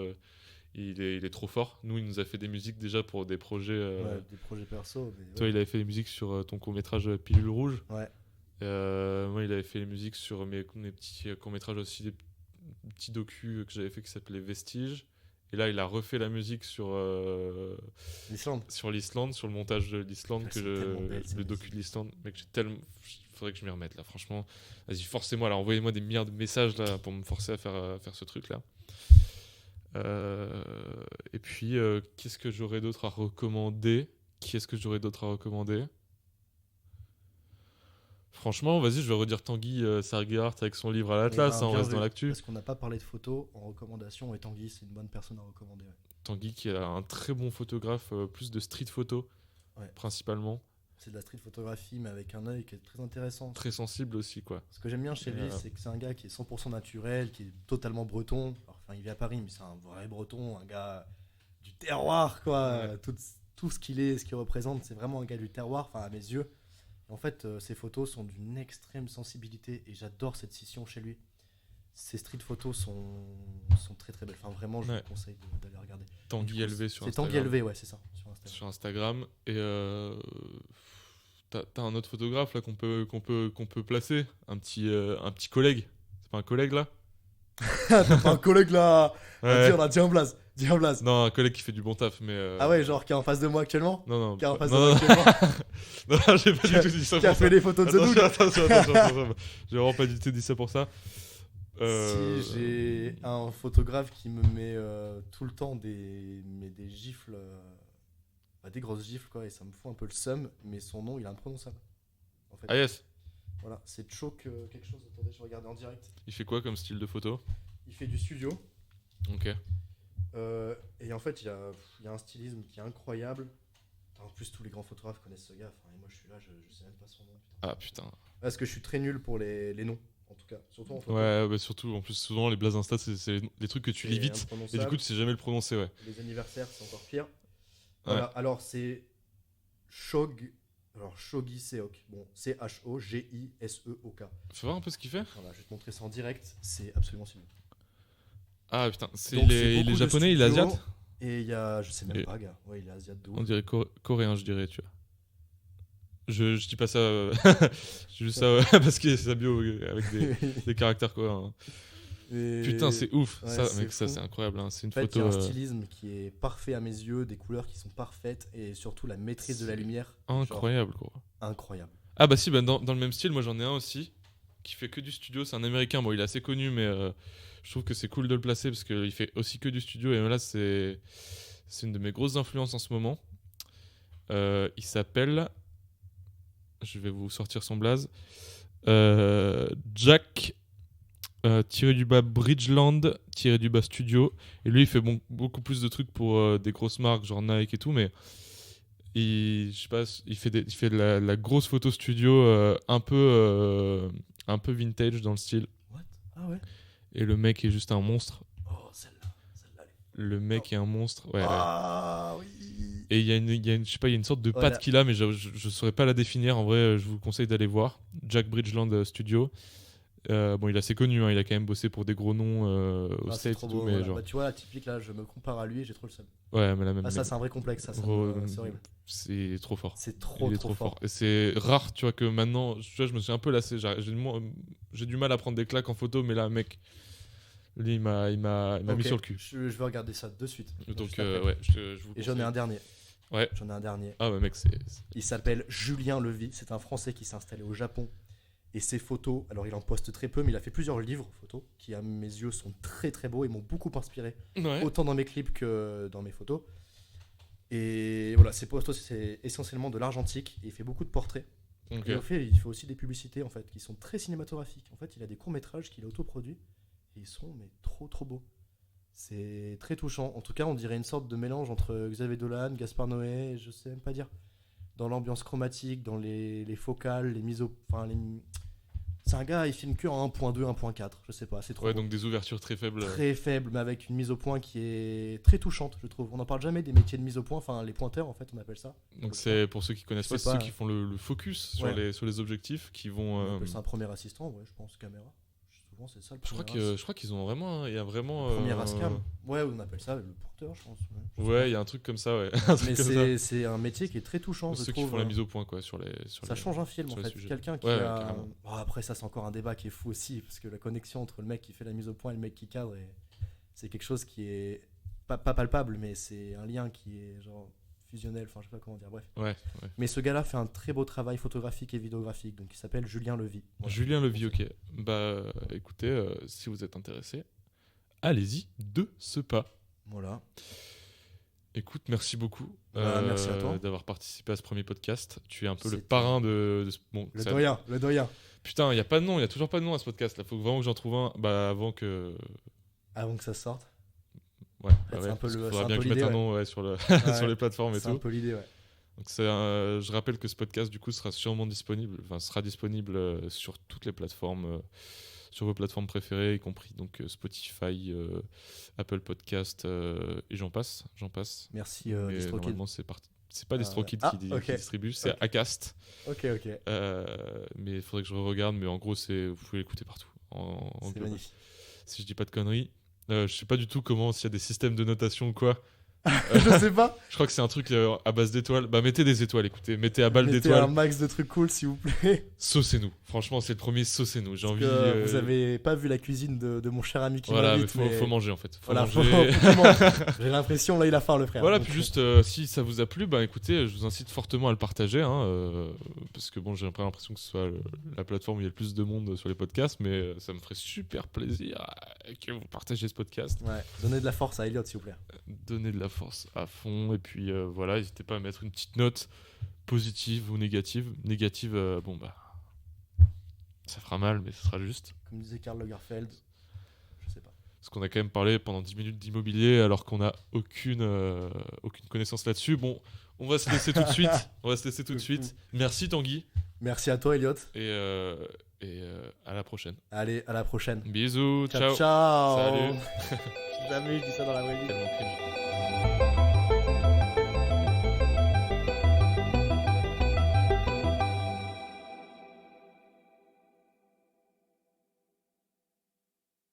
Il est trop fort. Nous, il nous a fait des musiques déjà pour des projets. Des projets perso. Mais toi, il avait fait des musiques sur ton court-métrage Pilule Rouge. Ouais. Moi, il avait fait les musiques sur mes petits courts-métrages aussi, des petits docus que j'avais fait qui s'appelaient Vestiges. Et là, il a refait la musique sur l'Islande. Sur l'Islande, sur le montage de l'Islande, le docu de l'Islande. Mec, il faudrait que je m'y remette là, franchement. Vas-y, forcez-moi là, envoyez-moi des milliards de messages là pour me forcer à faire ce truc là. Et puis, qu'est-ce que j'aurais d'autre à recommander? Franchement, vas-y, je vais redire Tanguy Sarguehart avec son livre à l'Atlas, on bien reste vu, dans l'actu. parce qu'on n'a pas parlé de photos en recommandation, et Tanguy, c'est une bonne personne à recommander. Ouais. Tanguy qui est un très bon photographe, plus de street photo, Ouais. principalement. C'est de la street photographie, mais avec un œil qui est très intéressant. Très sensible aussi, quoi. Ce que j'aime bien chez lui, c'est que c'est un gars qui est 100% naturel, qui est totalement breton. Enfin, il vit à Paris, mais c'est un vrai breton, un gars du terroir, quoi. Ouais. Tout ce qu'il est, ce qu'il représente, c'est vraiment un gars du terroir, enfin, à mes yeux. En fait, ses photos sont d'une extrême sensibilité, et j'adore cette scission chez lui. Ses street photos sont très très belles. Enfin, vraiment, je vous conseille d'aller regarder. Tanguy LV sur C'est Instagram. Tanguy LV, ouais, c'est ça. Sur Instagram. Et t'as un autre photographe là qu'on peut placer, un petit collègue. C'est pas un collègue là? T'as pas un collègue là? Ouais. On a dit un blaze. Dis un blaze. Non, un collègue qui fait du bon taf, mais. Ah ouais, genre qui est en face de moi actuellement? Non. Qui est en face de Non, moi actuellement? non, j'ai pas du tout dit ça Qui a pour fait ça. les photos de The Doug? Attention. J'ai vraiment pas du tout dit ça pour ça. Si j'ai un photographe qui me met tout le temps des gifles, des grosses gifles quoi, et ça me fout un peu le seum, mais son nom il est imprononçable. En fait. Ah yes. Voilà, c'est Choke quelque chose. Attendez, je vais regarder en direct. Il fait quoi comme style de photo? Il fait du studio. Ok. Et en fait, il y a un stylisme qui est incroyable. En plus, tous les grands photographes connaissent ce gars. Enfin, et moi, je suis là, je sais même pas son nom. Putain. Ah putain. Parce que je suis très nul pour les noms, en tout cas. Surtout en photo. Ouais, bah surtout, en plus, souvent les blazes Insta, c'est les trucs que tu lis vite. Et du coup, tu sais jamais le prononcer, ouais. Les anniversaires, c'est encore pire. Voilà, alors c'est Shog. Alors Shogi Seok. Bon, C-H-O-G-I-S-E-O-K. Fais voir un peu ce qu'il fait. Voilà, je vais te montrer ça en direct. C'est absolument sublime. Ah putain, Donc, il est japonais, il est asiate? Et il y a, je sais même pas, gars. Ouais, il est asiate de ouf. On dirait coréen, je dirais, tu vois. Je dis pas ça. Je dis juste ça parce qu'il y a sa bio avec des caractères coréens. Putain, c'est ouf. Ouais, Ça, mec, ça c'est incroyable. Hein. C'est une en fait, photo. Il y a un stylisme qui est parfait à mes yeux, des couleurs qui sont parfaites et surtout la maîtrise de la lumière. Incroyable, gros. Incroyable. Ah bah si, bah, dans le même style, moi j'en ai un aussi qui fait que du studio. C'est un américain. Bon, il est assez connu, mais je trouve que c'est cool de le placer parce qu'il fait aussi que du studio. Et là, c'est une de mes grosses influences en ce moment. Il s'appelle. Je vais vous sortir son blaze. Jack tiré du bas Bridgeland tiré du bas Studio. Et lui, il fait beaucoup plus de trucs pour des grosses marques, genre Nike et tout, mais je sais pas, il fait de la grosse photo studio un peu vintage dans le style. What? Ah ouais? Et le mec est juste un monstre. Oh, celle-là. Le mec est un monstre. Ouais, ah ouais. Oui. Et il y a une sorte de patte qu'il a, mais je saurais pas la définir. En vrai, je vous conseille d'aller voir. Jack Bridgeland Studio. Bon, il est assez connu, hein, il a quand même bossé pour des gros noms au States et tout, mais voilà. genre. Bah, tu vois, la typique là, je me compare à lui et j'ai trop le seum. Ouais, mais la même. Ah, ça, c'est un vrai complexe, ça, c'est horrible. C'est trop fort. C'est trop fort. Et c'est rare, tu vois, que maintenant, tu vois, je me suis un peu lassé. J'ai du mal à prendre des claques en photo, mais là, mec, lui, il m'a mis sur le cul. Je vais regarder ça de suite. Donc, ouais, je vous conseille. Et j'en ai un dernier. Ouais. J'en ai un dernier. Ah, bah, mec, Il s'appelle Julien Levy. C'est un Français qui s'est installé au Japon. Et ses photos, alors il en poste très peu, mais il a fait plusieurs livres photos qui, à mes yeux, sont très très beaux et m'ont beaucoup inspiré. Ouais. Autant dans mes clips que dans mes photos. Et voilà, ses photos, c'est essentiellement de l'argentique. Et il fait beaucoup de portraits. Okay. Et il fait aussi des publicités en fait, qui sont très cinématographiques. En fait, il a des courts-métrages qu'il a autoproduits. Et ils sont mais trop beaux. C'est très touchant. En tout cas, on dirait une sorte de mélange entre Xavier Dolan, Gaspard Noé, je sais même pas dire. Dans l'ambiance chromatique, dans les focales, les mises au... Enfin, c'est un gars, il filme que en 1.2, 1.4, je sais pas, c'est trop Ouais, beau. donc des ouvertures très faibles. Très faibles, mais avec une mise au point qui est très touchante, je trouve. On n'en parle jamais des métiers de mise au point, enfin les pointeurs en fait, on appelle ça. Donc c'est pour ceux qui connaissent pas, c'est ceux qui font le focus sur les objectifs, qui vont... On appelle ça un premier assistant, ouais, je pense, caméra. Souvent c'est ça le je crois qu'ils ont vraiment... Il y a vraiment... Premier ASCAM. Ouais, on appelle ça le pointeur, je pense. Ouais, il y a un truc comme ça, ouais. Mais c'est un métier qui est très touchant, ceux qui font la mise au point, quoi, ça change un film, en fait. Quelqu'un qui a... Bon, après, ça, c'est encore un débat qui est fou aussi, parce que la connexion entre le mec qui fait la mise au point et le mec qui cadre, c'est quelque chose qui est pas palpable, mais c'est un lien qui est genre fusionnel, enfin, je sais pas comment dire, bref. Ouais. Mais ce gars-là fait un très beau travail photographique et vidéographique, donc il s'appelle Julien Levy. Voilà. Julien Levy, ok. Bah, écoutez, si vous êtes intéressé, allez-y de ce pas. Voilà. Écoute, merci beaucoup Merci à toi. d'avoir participé à ce premier podcast. Tu es un peu le C'était- parrain de ce... Bon, Le ça- doyen, le doyen. Putain, il n'y a pas de nom, il n'y a toujours pas de nom à ce podcast. Là, faut vraiment que j'en trouve un avant que... Avant que ça sorte. Ouais, fait, c'est un peu parce qu'il le- faudra c'est un bien peu que je mette l'idée, un nom sur Ouais. sur les plateformes et C'est un tout. peu l'idée, ouais. Donc je rappelle que ce podcast du coup sera sûrement disponible, sera disponible sur toutes les plateformes, sur vos plateformes préférées, y compris donc Spotify, Apple Podcast et j'en passe. Merci, Mais DistroKid. normalement c'est pas DistroKid Ah, qui ok. distribue, c'est Ok. Acast. Ok. Mais il faudrait que je regarde, mais en gros vous pouvez l'écouter partout. En C'est global. magnifique. Si je dis pas de conneries. Je sais pas du tout s'il y a des systèmes de notation ou quoi. Je sais pas. Je crois que c'est un truc à base d'étoiles. Bah mettez des étoiles, écoutez, mettez à balle Mettez d'étoiles. un max de trucs cool, s'il vous plaît. Saucez-nous. Franchement, c'est le premier, saucez-nous. J'ai Parce envie. que vous avez pas vu la cuisine de mon cher ami qui Voilà, mais m'invite, faut manger en fait. Faut Voilà, manger. faut manger. J'ai l'impression, là, il a faim, le frère. Voilà, Donc, puis juste si ça vous a plu, bah écoutez, je vous incite fortement à le partager, parce que bon, j'ai pas l'impression que ce soit la plateforme où il y a le plus de monde sur les podcasts, mais ça me ferait super plaisir que vous partagez ce podcast. Ouais, donnez de la force à Elliot, s'il vous plaît. Donnez de la force à fond, et puis voilà, n'hésitez pas à mettre une petite note positive ou négative. Négative, bon bah, ça fera mal, mais ce sera juste. Comme disait Karl Lagerfeld, je sais pas. Parce qu'on a quand même parlé pendant 10 minutes d'immobilier alors qu'on n'a aucune connaissance là-dessus. Bon, on va se laisser tout de suite. Merci Tanguy. Merci à toi, Elliot. Et à la prochaine. Allez, à la prochaine. Bisous, ciao. Ciao. Salut. Jamais je dis ça dans la vraie vie. Tellement cringe.